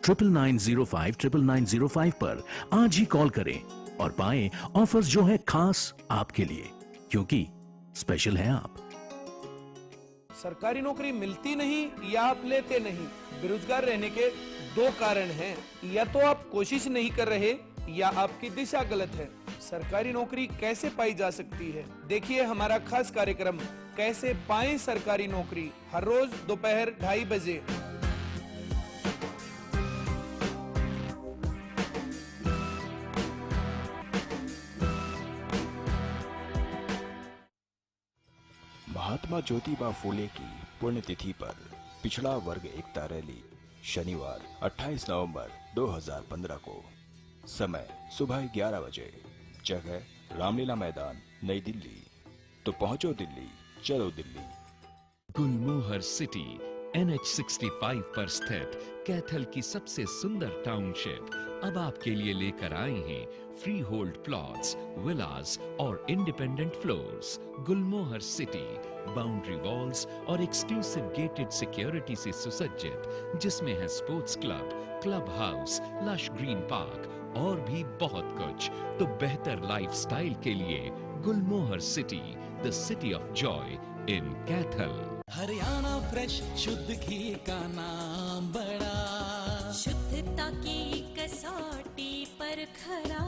Speaker 20: 9905 पर आज ही कॉल करें और पाएं ऑफर्स जो है खास आपके लिए, क्योंकि स्पेशल हैं आप।
Speaker 21: सरकारी नौकरी मिलती नहीं या आप लेते नहीं, बेरोजगार रहने के 2 कारण हैं। या तो आप कोशिश नहीं कर रहे या आपकी दिशा गलत है। सरकारी नौकरी कैसे पाई जा सकती है? देखिए हमारा खास कार्यक्रम कैसे पाएं सरकारी नौकरी, हर रोज दोपहर 2:30 बजे।
Speaker 22: महात्मा ज्योतिबा फूले की पुण्यतिथि पर पिछड़ा वर्ग एकता रैली शनिवार 28 नवंबर 2015 को। समय सुबह 11 बजे। जगह रामलीला मैदान, नई दिल्ली। तो पहुंचो दिल्ली, चलो दिल्ली।
Speaker 16: गुलमोहर सिटी NH65 पर स्थित कैथल की सबसे सुंदर टाउनशिप अब आपके लिए लेकर आए हैं फ्री होल्ड प्लॉट्स, विलास और independent floors. Gulmohar city boundary walls और एक्सक्लूसिव गेटेड सिक्योरिटी से सुसज्जित, जिसमें है sports club, club house, lush green park और भी बहुत कुछ। तो बेहतर लाइफस्टाइल के लिए Gulmohar city, the city of joy in Kaithal.
Speaker 17: Haryana fresh शुद्ध घी का नाम बड़ा, शुद्धता की कसौटी पर खरा,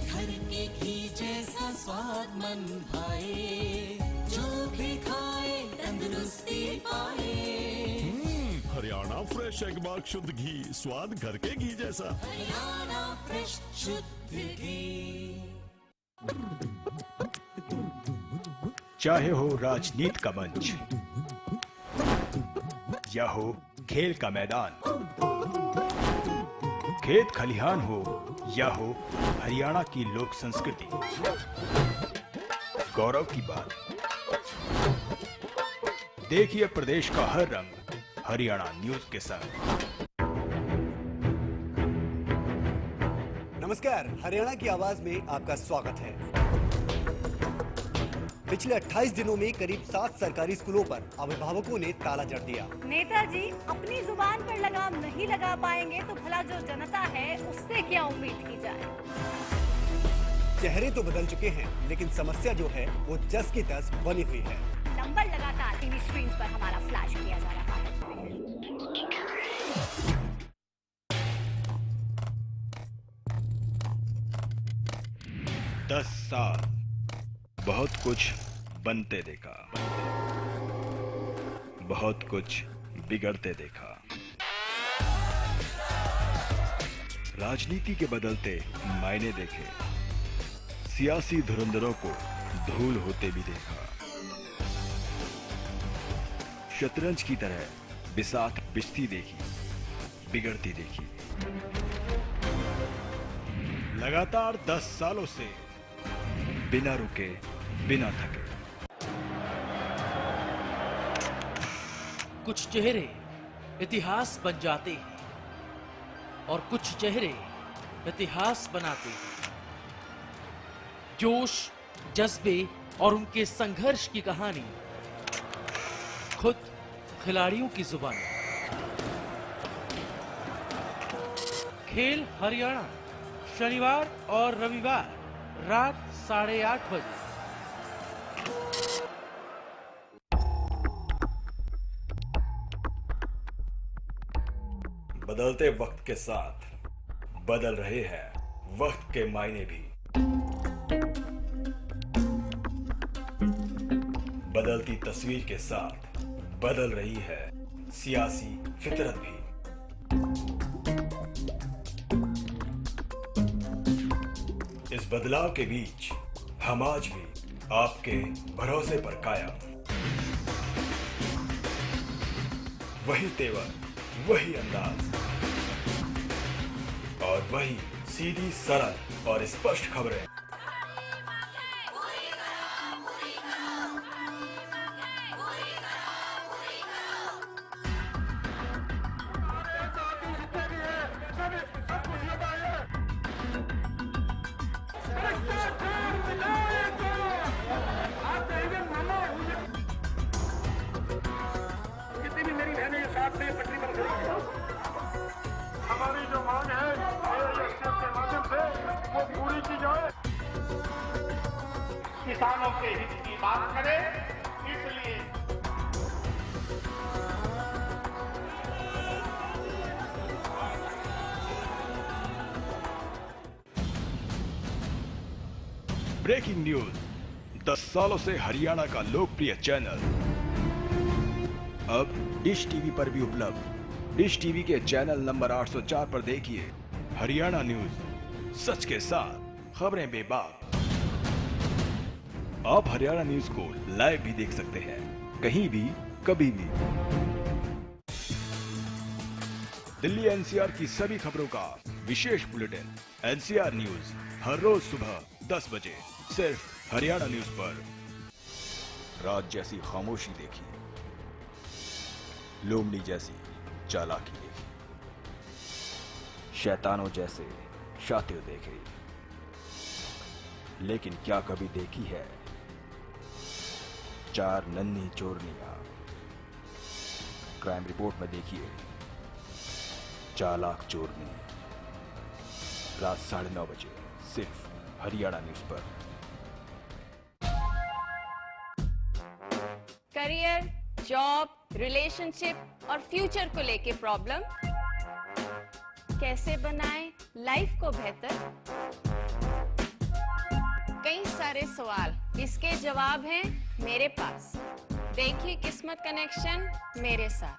Speaker 17: घर के घी जैसा स्वाद मन भाए, जो भी खाए तंदुरुस्ती पाए।
Speaker 18: हरियाणा फ्रेश एगबाग शुद्ध घी, स्वाद घर के घी जैसा।
Speaker 17: हरियाणा फ्रेश शुद्ध घी।
Speaker 23: चाहे हो राजनीति का मंच या हो खेल का मैदान, खेत खलिहान हो या हो हरियाणा की लोक संस्कृति, गौरव की बात। देखिए प्रदेश का हर रंग हरियाणा न्यूज के संग।
Speaker 7: नमस्कार, हरियाणा की आवाज में आपका स्वागत है। पिछले 28 दिनों में करीब 7 सरकारी स्कूलों पर अभिभावकों ने ताला जड़ दिया।
Speaker 8: नेताजी अपनी जुबान पर लगाम नहीं लगा पाएंगे तो भला जो जनता है उससे क्या उम्मीद की जाए।
Speaker 7: चेहरे तो बदल चुके हैं, लेकिन समस्या जो है वो जस की तस बनी हुई है।
Speaker 8: नंबर लगातार टीवी स्क्रीन पर हमारा फ्लैश किया जा रहा है।
Speaker 22: 10 साल बहुत कुछ बनते देखा, बहुत कुछ बिगड़ते देखा। राजनीति के बदलते मायने देखे, सियासी धुरंधरों को धूल होते भी देखा। शतरंज की तरह बिसात बिछती देखी, बिगड़ती देखी। लगातार 10 सालों से बिना रुके, बिना थके।
Speaker 9: कुछ चेहरे इतिहास बन जाते हैं और कुछ चेहरे इतिहास बनाते हैं। जोश, जज्बे और उनके संघर्ष की कहानी खुद खिलाड़ियों की जुबान। खेल हरियाणा, शनिवार और रविवार रात 8:30 बजे।
Speaker 22: बदलते वक्त के साथ बदल रहे हैं वक्त के मायने भी। बदलती तस्वीर के साथ बदल रही है सियासी फितरत भी। इस बदलाव के बीच हम आज भी आपके भरोसे पर कायम। वही तेवर, वही अंदाज और वही सीधी, सरल और स्पष्ट खबरें।
Speaker 12: हमारी जो मांग है के माध्यम से वो पूरी की जाए। किसानों के हित की बात करें, इसलिए
Speaker 22: ब्रेकिंग न्यूज। 10 सालों से हरियाणा का लोकप्रिय चैनल अब डिश टीवी पर भी उपलब्ध। डिश टीवी के चैनल नंबर 804 पर देखिए हरियाणा न्यूज, सच के साथ खबरें बेबाक। आप हरियाणा न्यूज को लाइव भी देख सकते हैं, कहीं भी, कभी भी। दिल्ली एनसीआर की सभी खबरों का विशेष बुलेटिन एनसीआर न्यूज हर रोज सुबह 10 बजे सिर्फ हरियाणा न्यूज पर। रात जैसी खामोशी देखी, लोमड़ी जैसी चालाकी देखी, शैतानों जैसे शातिर देखे, लेकिन क्या कभी देखी है 4 नन्ही चोरनियां। क्राइम रिपोर्ट में देखिए चालाक चोरनी, रात 9:30 बजे सिर्फ हरियाणा न्यूज पर।
Speaker 24: करियर, जॉब, रिलेशनशिप और फ्यूचर को लेके प्रॉब्लम, कैसे बनाएं लाइफ को बेहतर, कई सारे सवाल, इसके जवाब हैं मेरे पास। देखिए किस्मत कनेक्शन मेरे साथ।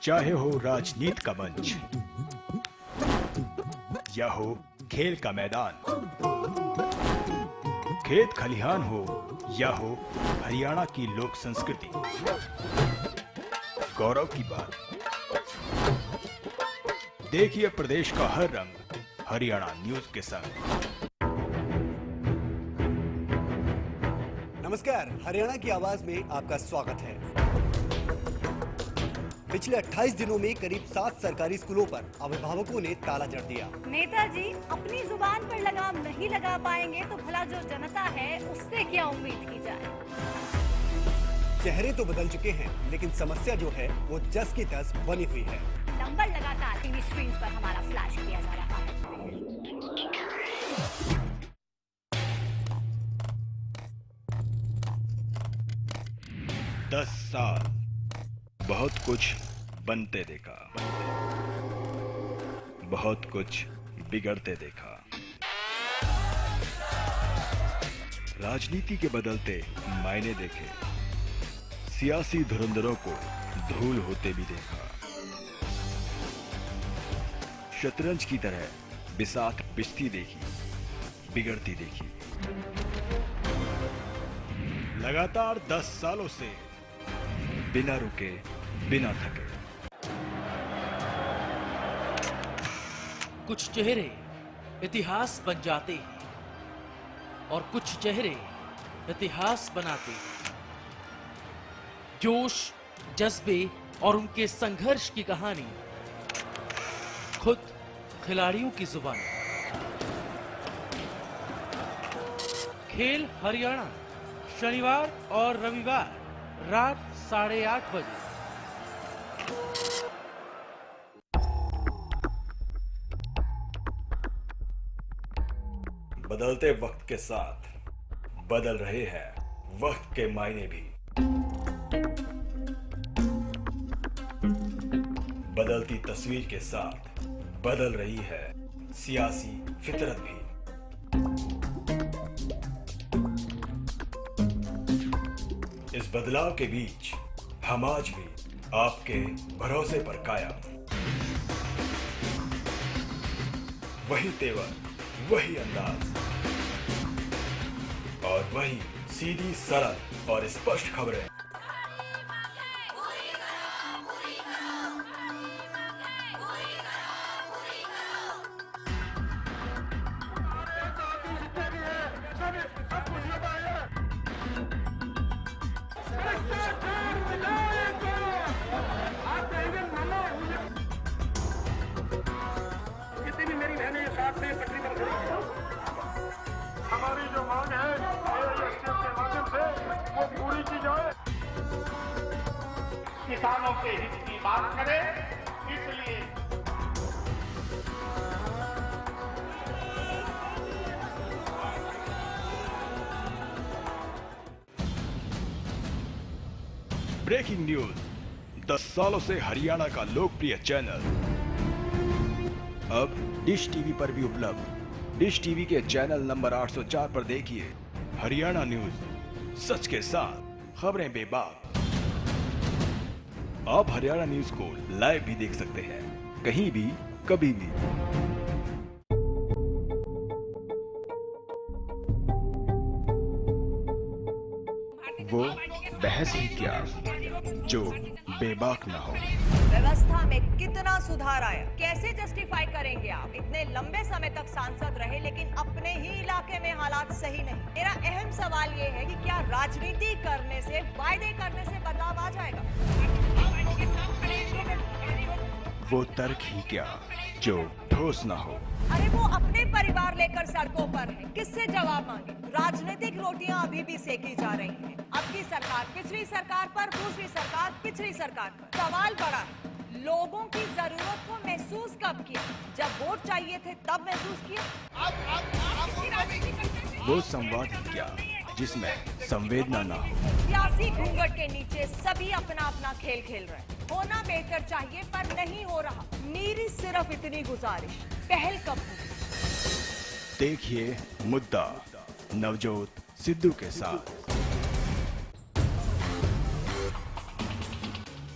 Speaker 22: चाहे हो राजनीति का मंच या हो खेल का मैदान, खेत खलिहान हो या हो हरियाणा की लोक संस्कृति, गौरव की बात। देखिए प्रदेश का हर रंग हरियाणा न्यूज के संग।
Speaker 7: नमस्कार, हरियाणा की आवाज में आपका स्वागत है। पिछले 28 दिनों में करीब 7 सरकारी स्कूलों पर अभिभावकों ने ताला जड़ दिया।
Speaker 8: नेताजी अपनी जुबान पर लगाम नहीं लगा पाएंगे तो भला जो जनता है उससे क्या उम्मीद की जाए।
Speaker 7: चेहरे तो बदल चुके हैं, लेकिन समस्या जो है वो जस की तस बनी हुई है।
Speaker 8: नंबर लगातार टीवी स्क्रीन पर हमारा फ्लैश किया जा रहा है।
Speaker 22: दस साल बहुत कुछ बनते देखा, बहुत कुछ बिगड़ते देखा। राजनीति के बदलते मायने देखे, सियासी धुरंधरों को धूल होते भी देखा। शतरंज की तरह बिसात पिसती देखी, बिगड़ती देखी। लगातार 10 सालों से बिना रुके, बिना थके।
Speaker 9: कुछ चेहरे इतिहास बन जाते हैं और कुछ चेहरे इतिहास बनाते हैं। जोश, जज्बे और उनके संघर्ष की कहानी खुद खिलाड़ियों की जुबान। खेल हरियाणा शनिवार और रविवार रात 8:30 बजे।
Speaker 22: बदलते वक्त के साथ बदल रहे हैं वक्त के मायने भी। बदलती तस्वीर के साथ बदल रही है सियासी फितरत भी। इस बदलाव के बीच हम आज भी आपके भरोसे पर कायम। वही तेवर, वही अंदाज और वही सीधी, सरल और स्पष्ट खबरें।
Speaker 12: हमारी जो मांग है के माध्यम से वो पूरी की जाए। किसानों के हित की बात करें, इसलिए
Speaker 22: ब्रेकिंग न्यूज। 10 सालों से हरियाणा का लोकप्रिय चैनल अब डिश टीवी पर भी उपलब्ध। डिश टीवी के चैनल नंबर 804 पर देखिए हरियाणा न्यूज, सच के साथ खबरें बेबाक। आप हरियाणा न्यूज को लाइव भी देख सकते हैं, कहीं भी, कभी भी। वो बहस ही क्या जो बेबाक ना हो।
Speaker 1: व्यवस्था में कितना सुधार आया, कैसे जस्टिफाई करेंगे आप? इतने लंबे समय तक सांसद रहे लेकिन अपने ही इलाके में हालात सही नहीं। मेरा अहम सवाल ये है कि क्या राजनीति करने से, वायदे करने से बदलाव आ जाएगा?
Speaker 22: वो तर्क ही क्या जो ठोस ना हो।
Speaker 1: अरे वो अपने परिवार लेकर सड़कों पर है, किससे जवाब मांगे? राजनीतिक रोटियां अभी भी सेकी जा रही हैं। अब की सरकार पिछली सरकार पर, दूसरी सरकार पिछली सरकार पर। सवाल बड़ा है, लोगों की जरूरत को महसूस कब किया? जब वोट चाहिए थे तब महसूस किया?
Speaker 22: वो संवाद ही क्या जिसमें संवेदना ना हो।
Speaker 1: सियासी घूंघट के नीचे सभी अपना अपना खेल खेल रहे हैं। होना बेहतर चाहिए पर नहीं हो रहा। मेरी सिर्फ इतनी गुजारिश, पहल कब होगी?
Speaker 22: देखिए मुद्दा नवजोत सिद्धू के साथ।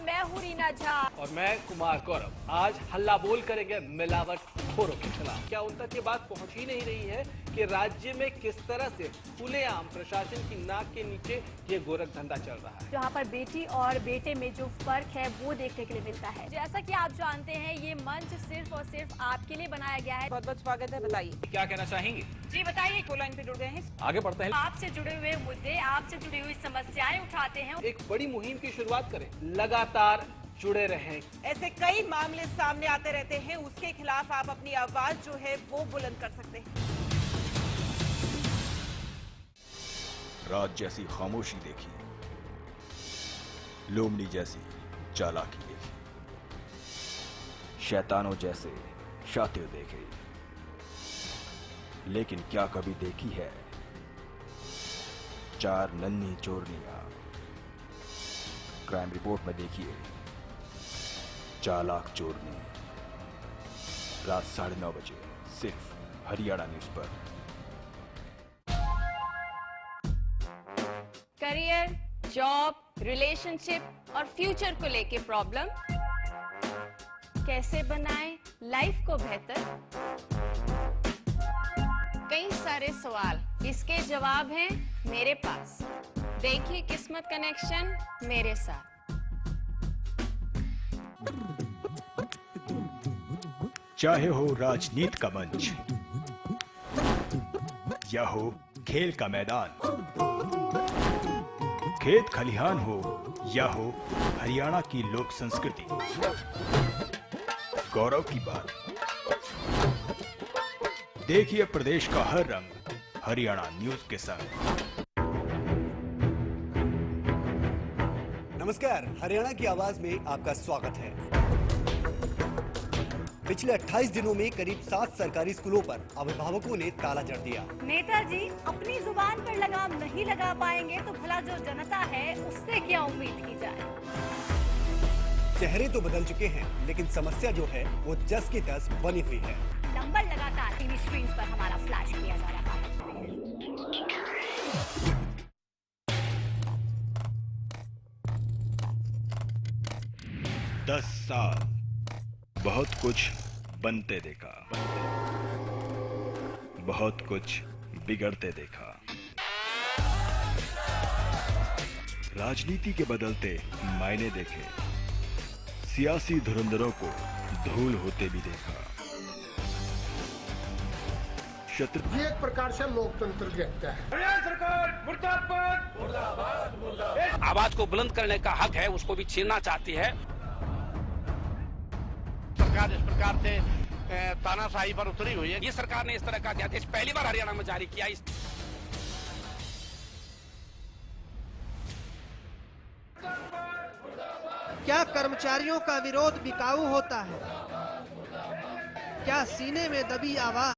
Speaker 1: मैं हूं रीना झा
Speaker 2: और मैं कुमार गौरव। आज हल्ला बोल करेंगे मिलावट खोरों के खिलाफ। क्या उन तक ये बात पहुंच ही नहीं रही है कि राज्य में किस तरह से खुलेआम प्रशासन की नाक के नीचे ये गोरख धंधा चल रहा है।
Speaker 8: जहाँ पर बेटी और बेटे में जो फर्क है वो देखने के लिए मिलता है। जैसा कि आप जानते हैं ये मंच सिर्फ और सिर्फ आपके लिए बनाया गया है।
Speaker 1: बहुत बहुत स्वागत है, बताइए
Speaker 2: क्या कहना चाहेंगे?
Speaker 8: जी बताइए।
Speaker 1: को लाइन पे जुड़ गए हैं,
Speaker 2: आगे बढ़ते हैं।
Speaker 8: आपसे जुड़े हुए मुद्दे, आपसे जुड़ी हुई समस्याएं उठाते हैं।
Speaker 2: एक बड़ी मुहिम की शुरुआत करें। लगातार जुड़े रहें।
Speaker 1: ऐसे कई मामले सामने आते रहते हैं, उसके खिलाफ आप अपनी आवाज जो है वो बुलंद कर सकते हैं।
Speaker 22: रात जैसी खामोशी देखी, लोमड़ी जैसी चालाकी देखी, शैतानों जैसे शातिर देखे, लेकिन क्या कभी देखी है 4 नन्ही चोरनियां? क्राइम रिपोर्ट में देखिए चालाक चोरनी, रात 9:30 बजे सिर्फ हरियाणा न्यूज पर।
Speaker 24: करियर, जॉब, रिलेशनशिप और फ्यूचर को लेके प्रॉब्लम, कैसे बनाएं लाइफ को बेहतर, कई सारे सवाल, इसके जवाब हैं मेरे पास। देखिए किस्मत कनेक्शन मेरे साथ।
Speaker 23: चाहे हो राजनीति का मंच या हो खेल का मैदान, खेत खलिहान हो या हो हरियाणा की लोक संस्कृति, गौरव की बात, देखिए प्रदेश का हर रंग हरियाणा न्यूज के संग।
Speaker 7: नमस्कार, हरियाणा की आवाज में आपका स्वागत है। पिछले 28 दिनों में करीब 7 सरकारी स्कूलों पर अभिभावकों ने ताला जड़ दिया।
Speaker 8: नेताजी अपनी जुबान पर लगाम नहीं लगा पाएंगे तो भला जो जनता है उससे क्या उम्मीद की जाए।
Speaker 7: चेहरे तो बदल चुके हैं, लेकिन समस्या जो है वो जस की तस बनी हुई है।
Speaker 8: नंबर लगातार टीवी स्क्रीन पर हमारा फ्लैश किया जा रहा है।
Speaker 23: 10 साल बहुत कुछ बनते देखा, बहुत कुछ बिगड़ते देखा, राजनीति के बदलते मायने देखे, सियासी धुरंधरों को धूल होते भी देखा।
Speaker 5: ये एक प्रकार से लोकतंत्र कहता है।
Speaker 12: सरकार मुर्दाबाद, मुर्दाबाद, मुर्दाबाद।
Speaker 3: आवाज को बुलंद करने का हक है, उसको भी छीनना चाहती है।
Speaker 4: सरकार इस प्रकार से तानाशाही पर उतरी हुई है।
Speaker 3: ये सरकार ने इस तरह का अध्यादेश पहली बार हरियाणा में जारी किया।
Speaker 6: क्या कर्मचारियों का विरोध बिकाऊ होता है? क्या सीने में दबी आवाज,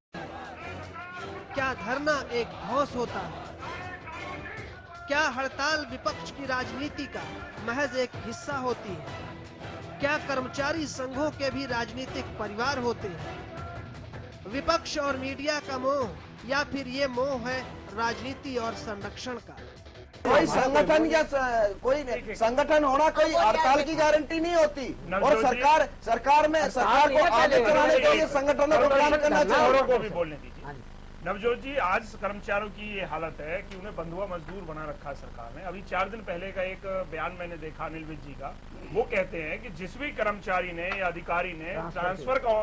Speaker 6: क्या धरना एक धौंस होता है? क्या हड़ताल विपक्ष की राजनीति का महज एक हिस्सा होती है? क्या कर्मचारी संघों के भी राजनीतिक परिवार होते हैं? विपक्ष और मीडिया का मोह या फिर ये मोह है राजनीति और संरक्षण का?
Speaker 10: कोई संगठन या कोई संगठन होना कोई हड़ताल की गारंटी नहीं होती। और सरकार को आगे चलाने के लिए संगठनों को काम करना चाहिए।
Speaker 12: नवजोत जी, आज कर्मचारियों की ये हालत है कि उन्हें बंधुआ मजदूर बना रखा है सरकार ने। अभी 4 दिन पहले का एक बयान मैंने देखा अनिल विज जी का, वो कहते हैं कि जिस भी कर्मचारी ने या अधिकारी ने ट्रांसफर का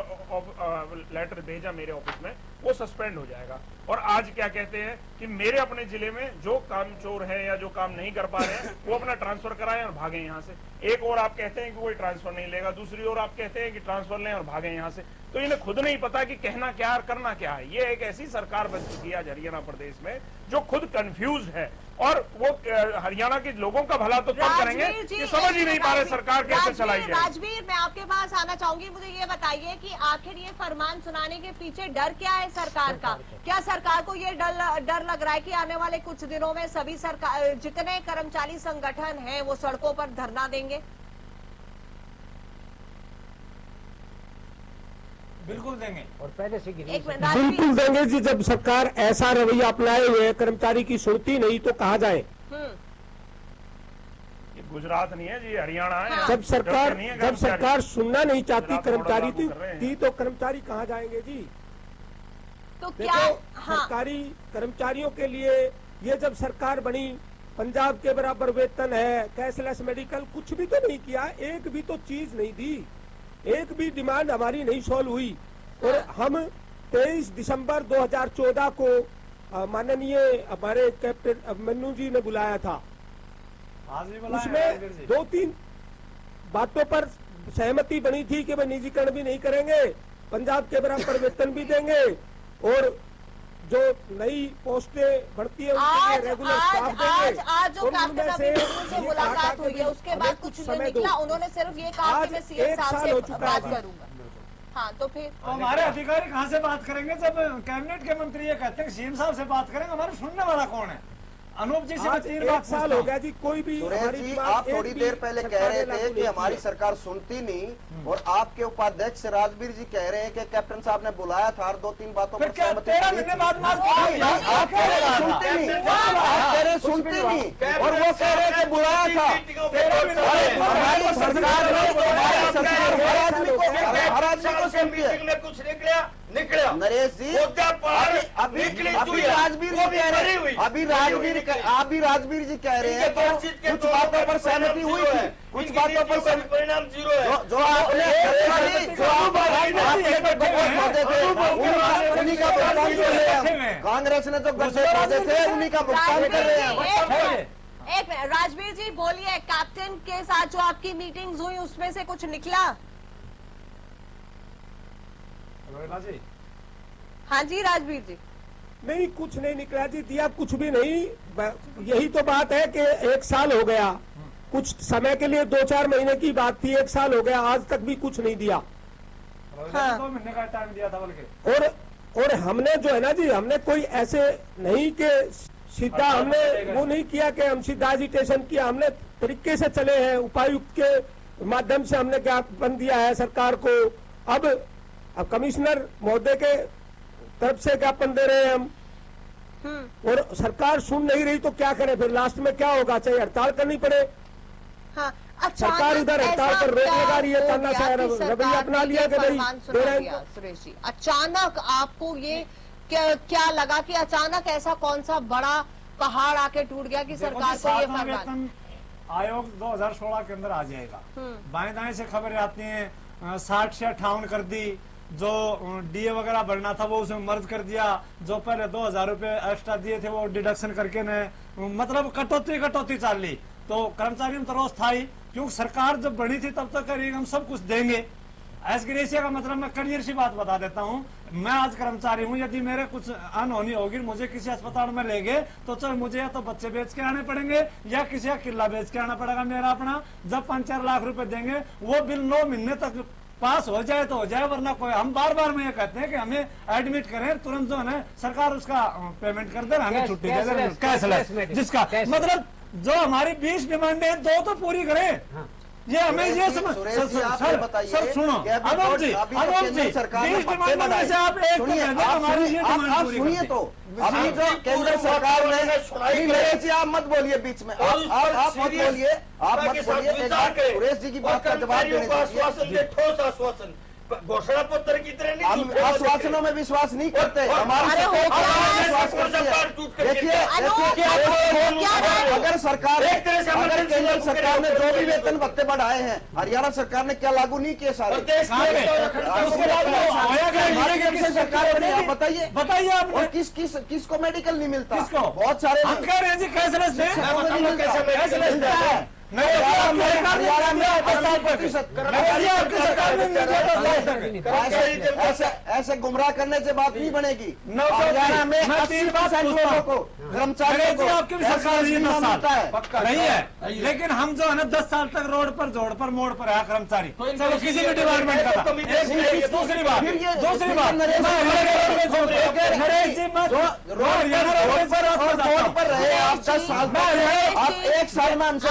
Speaker 12: लेटर भेजा मेरे ऑफिस में, वो सस्पेंड हो जाएगा। और आज क्या कहते हैं कि मेरे अपने जिले में जो काम चोर है या जो काम नहीं कर पा रहे हैं वो अपना ट्रांसफर कराएं और भागें यहाँ से। एक और आप कहते हैं कि कोई ट्रांसफर नहीं लेगा, दूसरी ओर आप कहते हैं कि ट्रांसफर लें और भागें यहाँ से। तो इन्हें खुद नहीं पता कि कहना क्या और करना क्या है। ये एक ऐसी सरकार बन चुकी है आज हरियाणा प्रदेश में जो खुद कंफ्यूज है, और वो हरियाणा के लोगों का भला तो तब करेंगे कि समझ ही नहीं पा रहे सरकार कैसे चलाई जाए।
Speaker 1: राजवीर, मैं आपके पास आना चाहूंगी। मुझे ये बताइए कि आखिर ये फरमान सुनाने के पीछे डर क्या है सरकार का? क्या सरकार को ये डर लग रहा है कि आने वाले कुछ दिनों में सभी सरकार जितने कर्मचारी संगठन हैं वो सड़कों पर धरना देंगे?
Speaker 14: बिल्कुल देंगे, और पहले से
Speaker 5: बिल्कुल देंगे जी। जब सरकार ऐसा रवैया अपनाए हुए कर्मचारी की सुनती नहीं तो कहा जाए।
Speaker 12: ये गुजरात नहीं है जी, हरियाणा है।
Speaker 5: जब सरकार सुनना नहीं चाहती कर्मचारी तो कर्मचारी कहाँ जाएंगे जी?
Speaker 1: तो क्या
Speaker 5: सरकारी कर्मचारियों के लिए ये जब सरकार बनी, पंजाब के बराबर वेतन है, कैशलेस मेडिकल, कुछ भी तो नहीं किया। एक भी तो चीज नहीं दी, एक भी डिमांड हमारी नहीं सॉल्व हुई। और हम 23 दिसंबर 2014 को माननीय हमारे कैप्टन अभिमन्यु जी ने बुलाया था। उसमें बातों पर सहमति बनी थी कि वे निजीकरण भी नहीं करेंगे, पंजाब के बराबर वेतन भी देंगे और जो नई पोस्टें बढ़ती है उनके लिए रेगुलर स्टाफ देंगे।
Speaker 1: आज जो कैप्टन अभिमन्यु से मुलाकात हुई है उसके बाद कुछ नहीं निकला, उन्होंने सिर्फ ये कहा कि मैं सीएम साहब से बात करूंगा। हाँ तो फिर
Speaker 11: तो हमारे अधिकारी कहाँ से बात करेंगे जब कैबिनेट के मंत्री ये कहते हैं कि सीएम साहब से बात करेंगे, हमारे सुनने वाला कौन है? अनूप जी से मैं 3 बात
Speaker 5: साल हो गया जी, कोई भी
Speaker 10: सुरेश जी आप थोड़ी देर पहले कह रहे थे कि हमारी सरकार सुनती नहीं और आपके उपाध्यक्ष राजवीर जी कह रहे हैं कि कैप्टन साहब ने बुलाया था और 2-3 बातों पर सहमति आप कह रहे सुनते नहीं, आप कह रहे सुनते नहीं और वो कह रहे कि बुलाया था। हमारी सरकार हर आदमी को सुनती है।
Speaker 4: कुछ निकला
Speaker 10: नरेश जी अभी राजवीर जी कह रहे हैं, अभी राजवीर जी कह रहे हैं तो कुछ बातों पर सहमति हुई थी, कुछ बातों पर
Speaker 4: परिणाम 0 है।
Speaker 10: जो आपने उन्हीं का भुगतान कर रहे हैं, कांग्रेस ने तो गठबंधन थे उन्हीं का भुगतान कर रहे हैं।
Speaker 1: एक मिनट राजवीर जी बोलिए, कैप्टन के साथ जो आपकी मीटिंग्स हुई उसमें से कुछ निकला? हाँ जी राजवीर जी।
Speaker 5: नहीं कुछ नहीं निकला जी, दिया कुछ भी नहीं। यही तो बात है कि 1 साल हो गया, कुछ समय के लिए 2-4 महीने की बात थी, 1 साल हो गया, आज तक भी कुछ नहीं दिया।
Speaker 11: हाँ। 2 महीने का टाइम दिया था बल्कि।
Speaker 5: और हमने जो है ना जी, हमने कोई ऐसे नहीं कि सीधा हमने वो नहीं किया कि हम सीधा एजिटेशन किया, हमने तरीके से चले हैं। उपायुक्त के माध्यम से हमने ज्ञापन दिया है सरकार को, अब कमिश्नर महोदय के तरफ से ज्ञापन दे रहे हैं हम और सरकार सुन नहीं रही तो क्या करें फिर? लास्ट में क्या होगा? चाहे हड़ताल करनी पड़े।
Speaker 1: हाँ,
Speaker 5: सरकार उधर हड़ताल पर रोक लगा रही है, तानाशाह रवैया अपना लिया कि नहीं दे रहे हैं।
Speaker 1: सुरेश जी अचानक आपको ये क्या लगा कि अचानक ऐसा कौन सा बड़ा पहाड़ आके टूट गया कि सरकार को ये फरमान?
Speaker 11: आयोग 2016 के अंदर आ जाएगा। बाएं दाएं से खबरें आती हैं 60 से 58 कर दी, जो डीए वगैरह बढ़ना था वो उसमें मर्ज कर दिया, जो पहले 2000 रुपए एक्स्ट्रा दिए थे वो डिडक्शन करके ने मतलब कटौती चाल ली। तो कर्मचारियों में तो रोष था ही, क्योंकि सरकार जब बनी थी तब तक करेंगे हम सब कुछ देंगे। एस ग्रेशिया का मतलब मैं क्लियर सी बात बता देता हूँ, मैं आज कर्मचारी हूँ, यदि मेरे कुछ अनहोनी होगी, मुझे किसी अस्पताल में ले गए तो चल मुझे या तो बच्चे बेच के आने पड़ेंगे या किसी का किला बेच के आना पड़ेगा मेरा अपना। जब 5-4 लाख रुपए देंगे वो बिल 9 महीने तक पास हो जाए तो हो जाए, वरना कोई हम बार में ये कहते हैं कि हमें एडमिट करें, तुरंत जो है ना सरकार उसका पेमेंट कर दे, हमें छुट्टी दे दे, कैशलेस, जिसका मतलब जो हमारी 20 डिमांडें हैं 2 तो पूरी करें। ये हमें ये समझ सर सुनो अनूप जी 20 डिमांड में से आप एक हमारी ये डिमांड पूरी
Speaker 10: सुनिए। तो अभी जो केंद्र सरकार ने आप मत बोलिए बीच में, आप मत बोलिए, आप मत बोलिए। सुरेश जी की बात का जवाब देने
Speaker 4: ठोस आश्वासन घोषणा पत्र की तरह नहीं,
Speaker 10: हम आश्वासनों में विश्वास नहीं करते। हमारे देखिए अगर सरकार अगर केंद्र सरकार ने जो भी वेतन भत्ते बढ़ाए हैं हरियाणा सरकार ने क्या लागू नहीं किए सारे? सरकार बनी, आप बताइए आप और किसको मेडिकल नहीं मिलता? बहुत सारे ऐसे गुमराह करने से बात नहीं बनेगी। हरियाणा में 80% लोगों को कर्मचारियों को
Speaker 11: आपकी भी सरकार नहीं है, लेकिन हम जो है ना 10 साल तक रोड पर जोड़ पर मोड़ पर है कर्मचारी, चलो किसी भी डिपार्टमेंट का। दूसरी बात
Speaker 10: रोड पर रहे आप 10 साल में, आप 1 साल में हमसे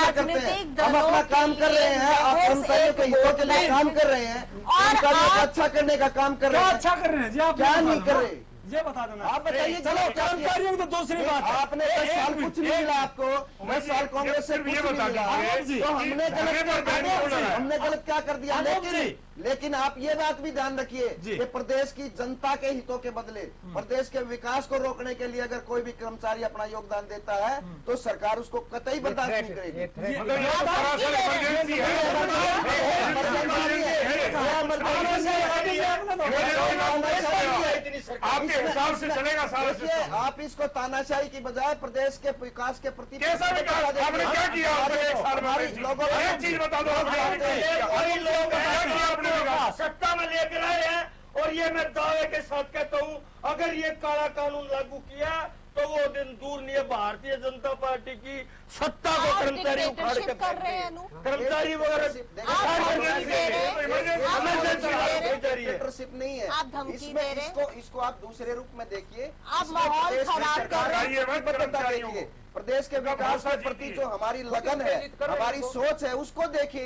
Speaker 10: करते हैं, हम अपना काम कर रहे हैं, आप कर्मचारियों के हितों के लिए काम कर रहे हैं, कर्मचारियों को अच्छा करने का काम कर रहे हैं।
Speaker 11: अच्छा कर रहे हैं जी, आप
Speaker 10: क्या नहीं कर रहे
Speaker 11: ये बता देना।
Speaker 10: आप बताइए।
Speaker 11: चलो कर्मचारियों की तो दूसरी बात,
Speaker 10: आपने 10 साल कुछ नहीं मिला आपको, 10 साल कांग्रेस से कुछ नहीं मिला, तो हमने गलत क्या कर दिया? लेकिन आप ये बात भी ध्यान रखिए कि प्रदेश की जनता के हितों के बदले प्रदेश के विकास को रोकने के लिए अगर कोई भी कर्मचारी अपना योगदान देता है तो सरकार उसको कतई बर्दाश्त नहीं करेगी।
Speaker 4: आपके
Speaker 12: हिसाब से चलेगा सारा
Speaker 10: देखिए, आप इसको तानाशाही की बजाय प्रदेश के विकास के प्रति
Speaker 12: कैसा विकास? आपने क्या किया एक साल में? एक चीज बता दो,
Speaker 13: सत्ता में लेकर आए हैं और ये मैं दावे के साथ कहता हूँ, अगर ये काला कानून लागू किया तो वो दिन दूर नहीं है भारतीय जनता पार्टी की सत्ता को कर्मचारी उखाड़ के कर्मचारी
Speaker 10: डिक्टेटरशिप नहीं है,
Speaker 1: आप धमकी दे रहे हैं।
Speaker 10: इसको आप दूसरे रूप में देखिए,
Speaker 1: आप माहौल खराब कर रहे
Speaker 10: हैं। प्रदेश के विकास के प्रति जो हमारी लगन है, हमारी सोच है, उसको देखिए।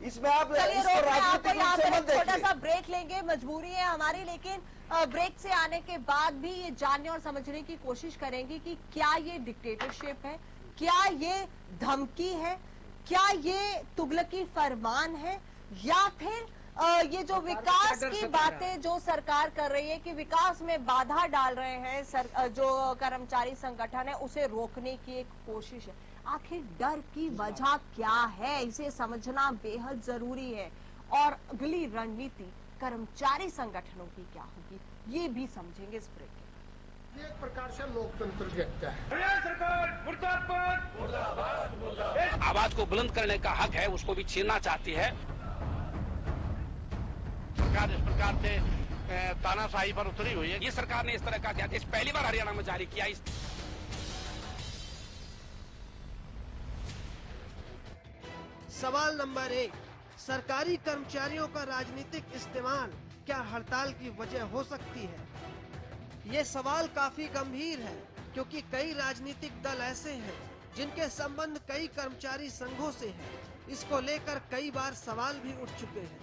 Speaker 10: इसमें आप राजनीतिक रूप से मत देखिए।
Speaker 1: छोटा सा ब्रेक लेंगे, मजबूरी है हमारी, लेकिन ब्रेक से आने के बाद भी ये जानने और समझने की कोशिश करेंगे कि क्या ये डिक्टेटरशिप है, क्या ये धमकी है, क्या ये तुगलकी फरमान है, या फिर ये जो विकास की बातें जो सरकार कर रही है कि विकास में बाधा डाल रहे हैं जो कर्मचारी संगठन है, उसे रोकने की एक कोशिश है। आखिर डर की वजह क्या है, इसे समझना बेहद जरूरी है। और अगली रणनीति कर्मचारी संगठनों की क्या होगी, ये भी समझेंगे इस ब्रेक में।
Speaker 13: एक प्रकार से लोकतंत्र जगता है।
Speaker 3: आवाज को बुलंद करने का हक है, उसको भी छीनना चाहती है।
Speaker 4: सरकार इस प्रकार से तानाशाही पर उतरी हुई है।
Speaker 3: ये सरकार ने इस तरह का अध्यादेश पहली बार हरियाणा में जारी किया।
Speaker 6: सवाल नंबर 1, सरकारी कर्मचारियों का राजनीतिक इस्तेमाल क्या हड़ताल की वजह हो सकती है? ये सवाल काफी गंभीर है, क्योंकि कई राजनीतिक दल ऐसे हैं जिनके संबंध कई कर्मचारी संघों से हैं। इसको लेकर कई बार सवाल भी उठ चुके हैं।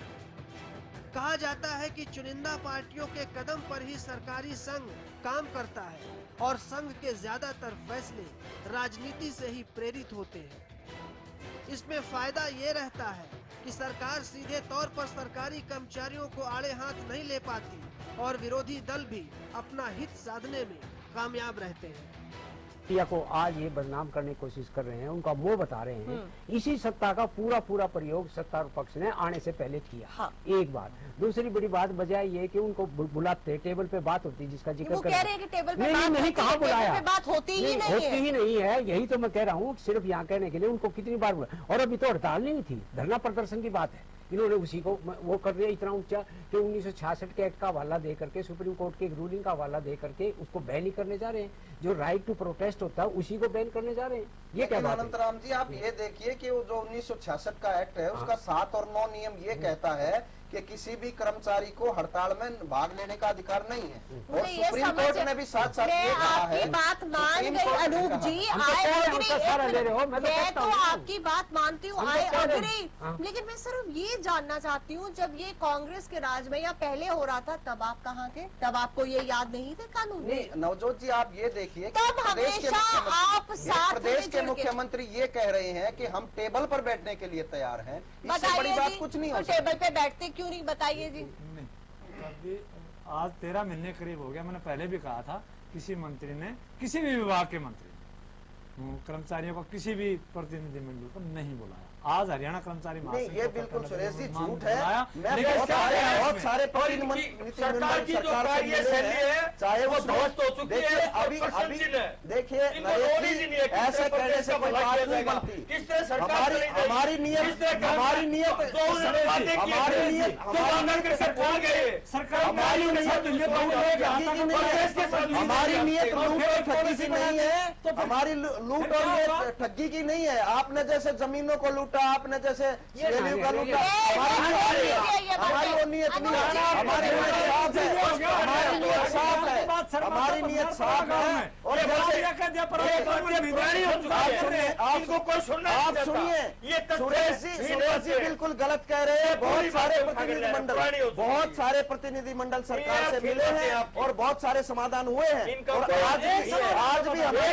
Speaker 6: कहा जाता है कि चुनिंदा पार्टियों के कदम पर ही सरकारी संघ काम करता है और संघ के ज्यादातर फैसले राजनीति से ही प्रेरित होते हैं। इसमें फायदा ये रहता है कि सरकार सीधे तौर पर सरकारी कर्मचारियों को आड़े हाथ नहीं ले पाती और विरोधी दल भी अपना हित साधने में कामयाब रहते हैं।
Speaker 15: को आज ये बदनाम करने की कोशिश कर रहे हैं, उनका मुंह बता रहे हैं। इसी सत्ता का पूरा प्रयोग सत्तारूढ़ पक्ष ने आने से पहले किया। हाँ। एक बात। दूसरी बड़ी बात बजाय ये कि उनको बुलाते, टेबल पे बात होती जिसका जिक्र
Speaker 1: वो कह रहे हैं कि टेबल पे
Speaker 15: नहीं कहाँ बुलाया,
Speaker 1: बात होती ही
Speaker 15: नहीं है। यही तो मैं कह रहा हूँ, सिर्फ यहाँ कहने के लिए उनको कितनी बार बुलाया। और अभी तो हड़ताल नहीं थी, धरना प्रदर्शन की बात है। इन्होंने उसी को वो कर दिया इतना ऊंचा कि 1966 के एक्ट का हवाला दे करके, सुप्रीम कोर्ट के एक रूलिंग का हवाला दे करके उसको बैन ही करने जा रहे हैं। जो राइट टू प्रोटेस्ट होता है उसी को बैन करने जा रहे हैं। ये क्या बात है?
Speaker 10: अनंतराम जी, आप ये देखिए कि वो जो 1966 का एक्ट है, उसका 7 और 9 नियम ये कहता है कि किसी भी कर्मचारी को हड़ताल में भाग लेने का अधिकार नहीं है। और सुप्रीम कोर्ट ने भी साथ ये कहा है।
Speaker 1: आपकी बात मान गई अनूप जी, मैं तो आपकी बात मानती हूँ, आई अग्री। लेकिन मैं सिर्फ ये जानना चाहती हूँ, जब ये कांग्रेस के राज में या पहले हो रहा था, तब आप कहाँ थे? तब आपको ये याद नहीं थे कानून?
Speaker 10: नहीं नवजोत जी, आप ये देखिए,
Speaker 1: तब हमेशा आप साथ
Speaker 10: प्रदेश के मुख्यमंत्री ये कह रहे हैं कि हम टेबल पर बैठने के लिए तैयार हैं। इससे बड़ी बात कुछ नहीं हो सकती।
Speaker 1: टेबल पे बैठते क्यों नहीं, बताइए जी।
Speaker 11: अभी आज 13 महीने करीब हो गया। मैंने पहले भी कहा था, किसी मंत्री ने, किसी भी विभाग के मंत्री कर्मचारियों को किसी भी प्रतिनिधिमंडल को नहीं बुलाया। आज हरियाणा कर्मचारी
Speaker 10: महासंघ ये बिल्कुल सुरेश जी झूठ है। बहुत सारे सरकार की जो कार्यशैली है, चाहे वो ध्वस्त हो चुकी है, अभी देखिए ऐसे कहने से कोई बात नहीं बनती। हमारी नियत हमारी लूट और ठगी की नहीं है। आपने जैसे जमीनों को लूटा, आपने जैसे का लूटा, हमारी वो नियत नहीं है। हमारी नियत साफ है, हमारी नियत साफ है, हमारी नियत साफ है। और आप सुनिए, सुरेश जी बिल्कुल गलत कह रहे हैं। बहुत सारे प्रतिनिधिमंडल सरकार से मिले हैं और बहुत सारे समाधान हुए हैं। और आज भी हमें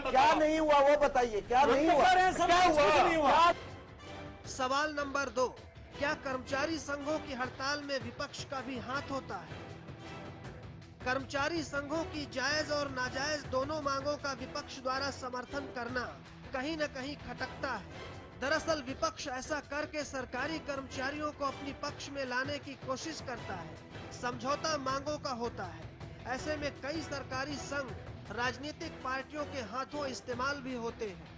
Speaker 10: क्या नहीं हुआ वो बताइए, क्या नहीं हुआ?
Speaker 6: सवाल नंबर 2, क्या कर्मचारी संघों की हड़ताल में विपक्ष का भी हाथ होता है? कर्मचारी संघों की जायज और नाजायज दोनों मांगों का विपक्ष द्वारा समर्थन करना कहीं न कहीं खटकता है। दरअसल विपक्ष ऐसा करके सरकारी कर्मचारियों को अपनी पक्ष में लाने की कोशिश करता है, समझौता मांगों का होता है। ऐसे में कई सरकारी संघ राजनीतिक पार्टियों के हाथों इस्तेमाल भी होते हैं।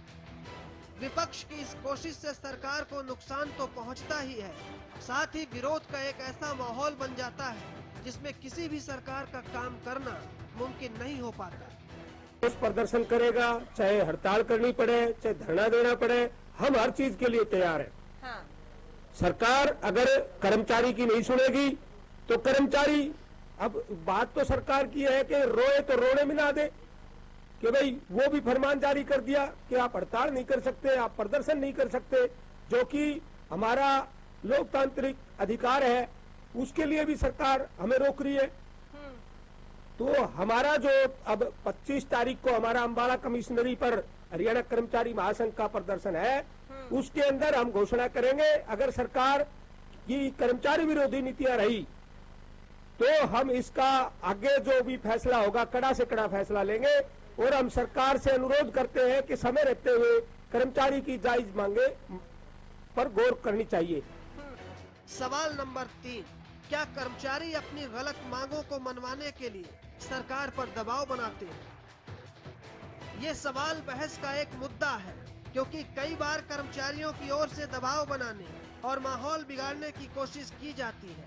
Speaker 6: विपक्ष की इस कोशिश से सरकार को नुकसान तो पहुंचता ही है, साथ ही विरोध का एक ऐसा माहौल बन जाता है जिसमें किसी भी सरकार का काम करना मुमकिन नहीं हो पाता।
Speaker 5: उस प्रदर्शन करेगा, चाहे हड़ताल करनी पड़े, चाहे धरना देना पड़े, हम हर चीज के लिए तैयार हैं।
Speaker 1: हाँ।
Speaker 5: सरकार अगर कर्मचारी की नहीं सुनेगी तो कर्मचारी, अब बात तो सरकार की है कि रोए तो रोने में ना दे, कि भाई वो भी फरमान जारी कर दिया कि आप हड़ताल नहीं कर सकते, आप प्रदर्शन नहीं कर सकते, जो कि हमारा लोकतांत्रिक अधिकार है, उसके लिए भी सरकार हमें रोक रही है। तो हमारा जो अब 25 तारीख को हमारा अम्बाला कमिश्नरी पर हरियाणा कर्मचारी महासंघ का प्रदर्शन है, उसके अंदर हम घोषणा करेंगे अगर सरकार की कर्मचारी विरोधी नीतियां रही तो हम इसका आगे जो भी फैसला होगा कड़ा से कड़ा फैसला लेंगे। और हम सरकार से अनुरोध करते हैं कि समय रहते हुए कर्मचारी की जायज मांगे पर गौर करनी चाहिए।
Speaker 6: सवाल नंबर 3, क्या कर्मचारी अपनी गलत मांगों को मनवाने के लिए सरकार पर दबाव बनाते हैं? ये सवाल बहस का एक मुद्दा है, क्योंकि कई बार कर्मचारियों की ओर से दबाव बनाने और माहौल बिगाड़ने की कोशिश की जाती है।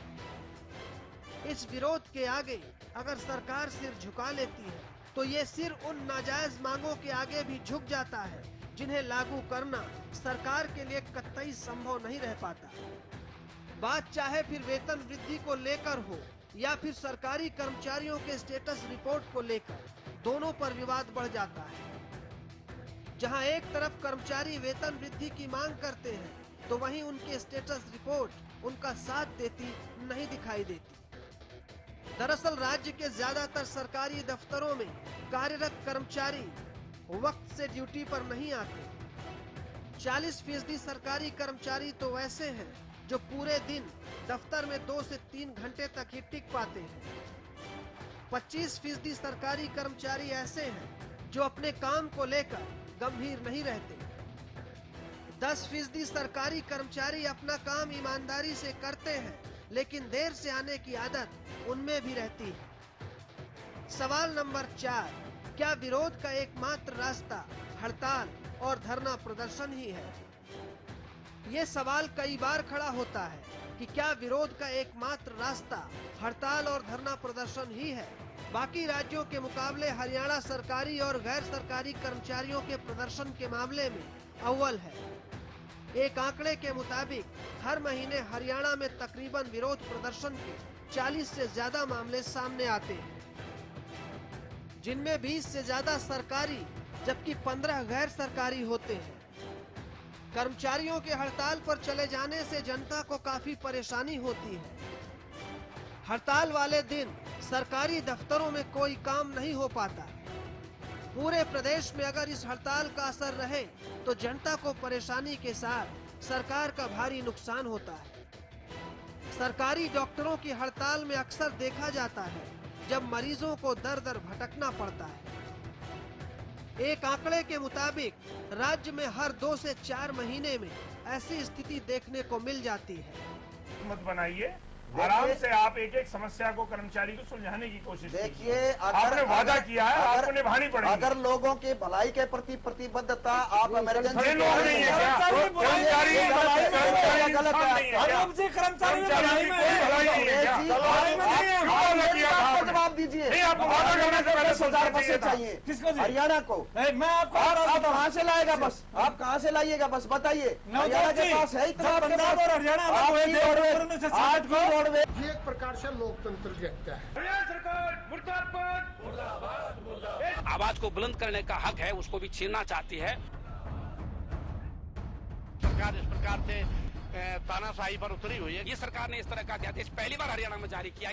Speaker 6: इस विरोध के आगे अगर सरकार सिर झुका लेती है तो ये सिर उन नाजायज मांगों के आगे भी झुक जाता है जिन्हें लागू करना सरकार के लिए कतई संभव नहीं रह पाता। बात चाहे फिर वेतन वृद्धि को लेकर हो या फिर सरकारी कर्मचारियों के स्टेटस रिपोर्ट को लेकर, दोनों पर विवाद बढ़ जाता है। जहां एक तरफ कर्मचारी वेतन वृद्धि की मांग करते हैं तो वहीं उनके स्टेटस रिपोर्ट उनका साथ देती नहीं दिखाई देती। दरअसल राज्य के ज्यादातर सरकारी दफ्तरों में कार्यरत कर्मचारी वक्त से ड्यूटी पर नहीं आते। 40% सरकारी कर्मचारी तो वैसे हैं जो पूरे दिन दफ्तर में 2 से 3 घंटे तक ही टिक पाते हैं। 25% सरकारी कर्मचारी ऐसे हैं जो अपने काम को लेकर गंभीर नहीं रहते। 10% सरकारी कर्मचारी अपना काम ईमानदारी से करते हैं, लेकिन देर से आने की आदत उनमें भी रहती है। सवाल नंबर 4, क्या विरोध का एकमात्र रास्ता हड़ताल और धरना प्रदर्शन ही है? ये सवाल कई बार खड़ा होता है कि क्या विरोध का एकमात्र रास्ता हड़ताल और धरना प्रदर्शन ही है? बाकी राज्यों के मुकाबले हरियाणा सरकारी और गैर सरकारी कर्मचारियों के प्रदर्शन के मामले में अव्वल है। एक आंकड़े के मुताबिक हर महीने हरियाणा में तकरीबन विरोध प्रदर्शन के 40 से ज्यादा मामले सामने आते हैं, जिनमें 20 से ज्यादा सरकारी जबकि 15 गैर सरकारी होते हैं। कर्मचारियों के हड़ताल पर चले जाने से जनता को काफी परेशानी होती है। हड़ताल वाले दिन सरकारी दफ्तरों में कोई काम नहीं हो पाता। पूरे प्रदेश में अगर इस हड़ताल का असर रहे तो जनता को परेशानी के साथ सरकार का भारी नुकसान होता है। सरकारी डॉक्टरों की हड़ताल में अक्सर देखा जाता है जब मरीजों को दर दर भटकना पड़ता है। एक आंकड़े के मुताबिक राज्य में हर 2 से 4 महीने में ऐसी स्थिति देखने को मिल जाती है।
Speaker 12: मत बनाइए, आराम से आप एक एक समस्या को कर्मचारी को सुलझाने की कोशिश
Speaker 10: देखिए।
Speaker 12: आपने वादा किया है, आपको निभानी पड़ेगी।
Speaker 10: अगर लोगों की भलाई के प्रति प्रतिबद्धता आप इमरजेंसी जवाब दीजिए। चाहिए हरियाणा को,
Speaker 11: मैं आपको
Speaker 10: आप कहाँ से लाएगा बस, आप कहाँ से लाइएगा बस बताइए। हरियाणा के पास है इतना,
Speaker 11: पंजाब और हरियाणा
Speaker 13: ये एक प्रकार से लोकतंत्र देखता है।
Speaker 3: आवाज को बुलंद करने का हक है, उसको भी छीनना चाहती है।
Speaker 4: सरकार इस प्रकार से तानाशाही पर उतरी हुई है।
Speaker 3: ये सरकार ने इस तरह का अध्यादेश पहली बार हरियाणा में जारी किया।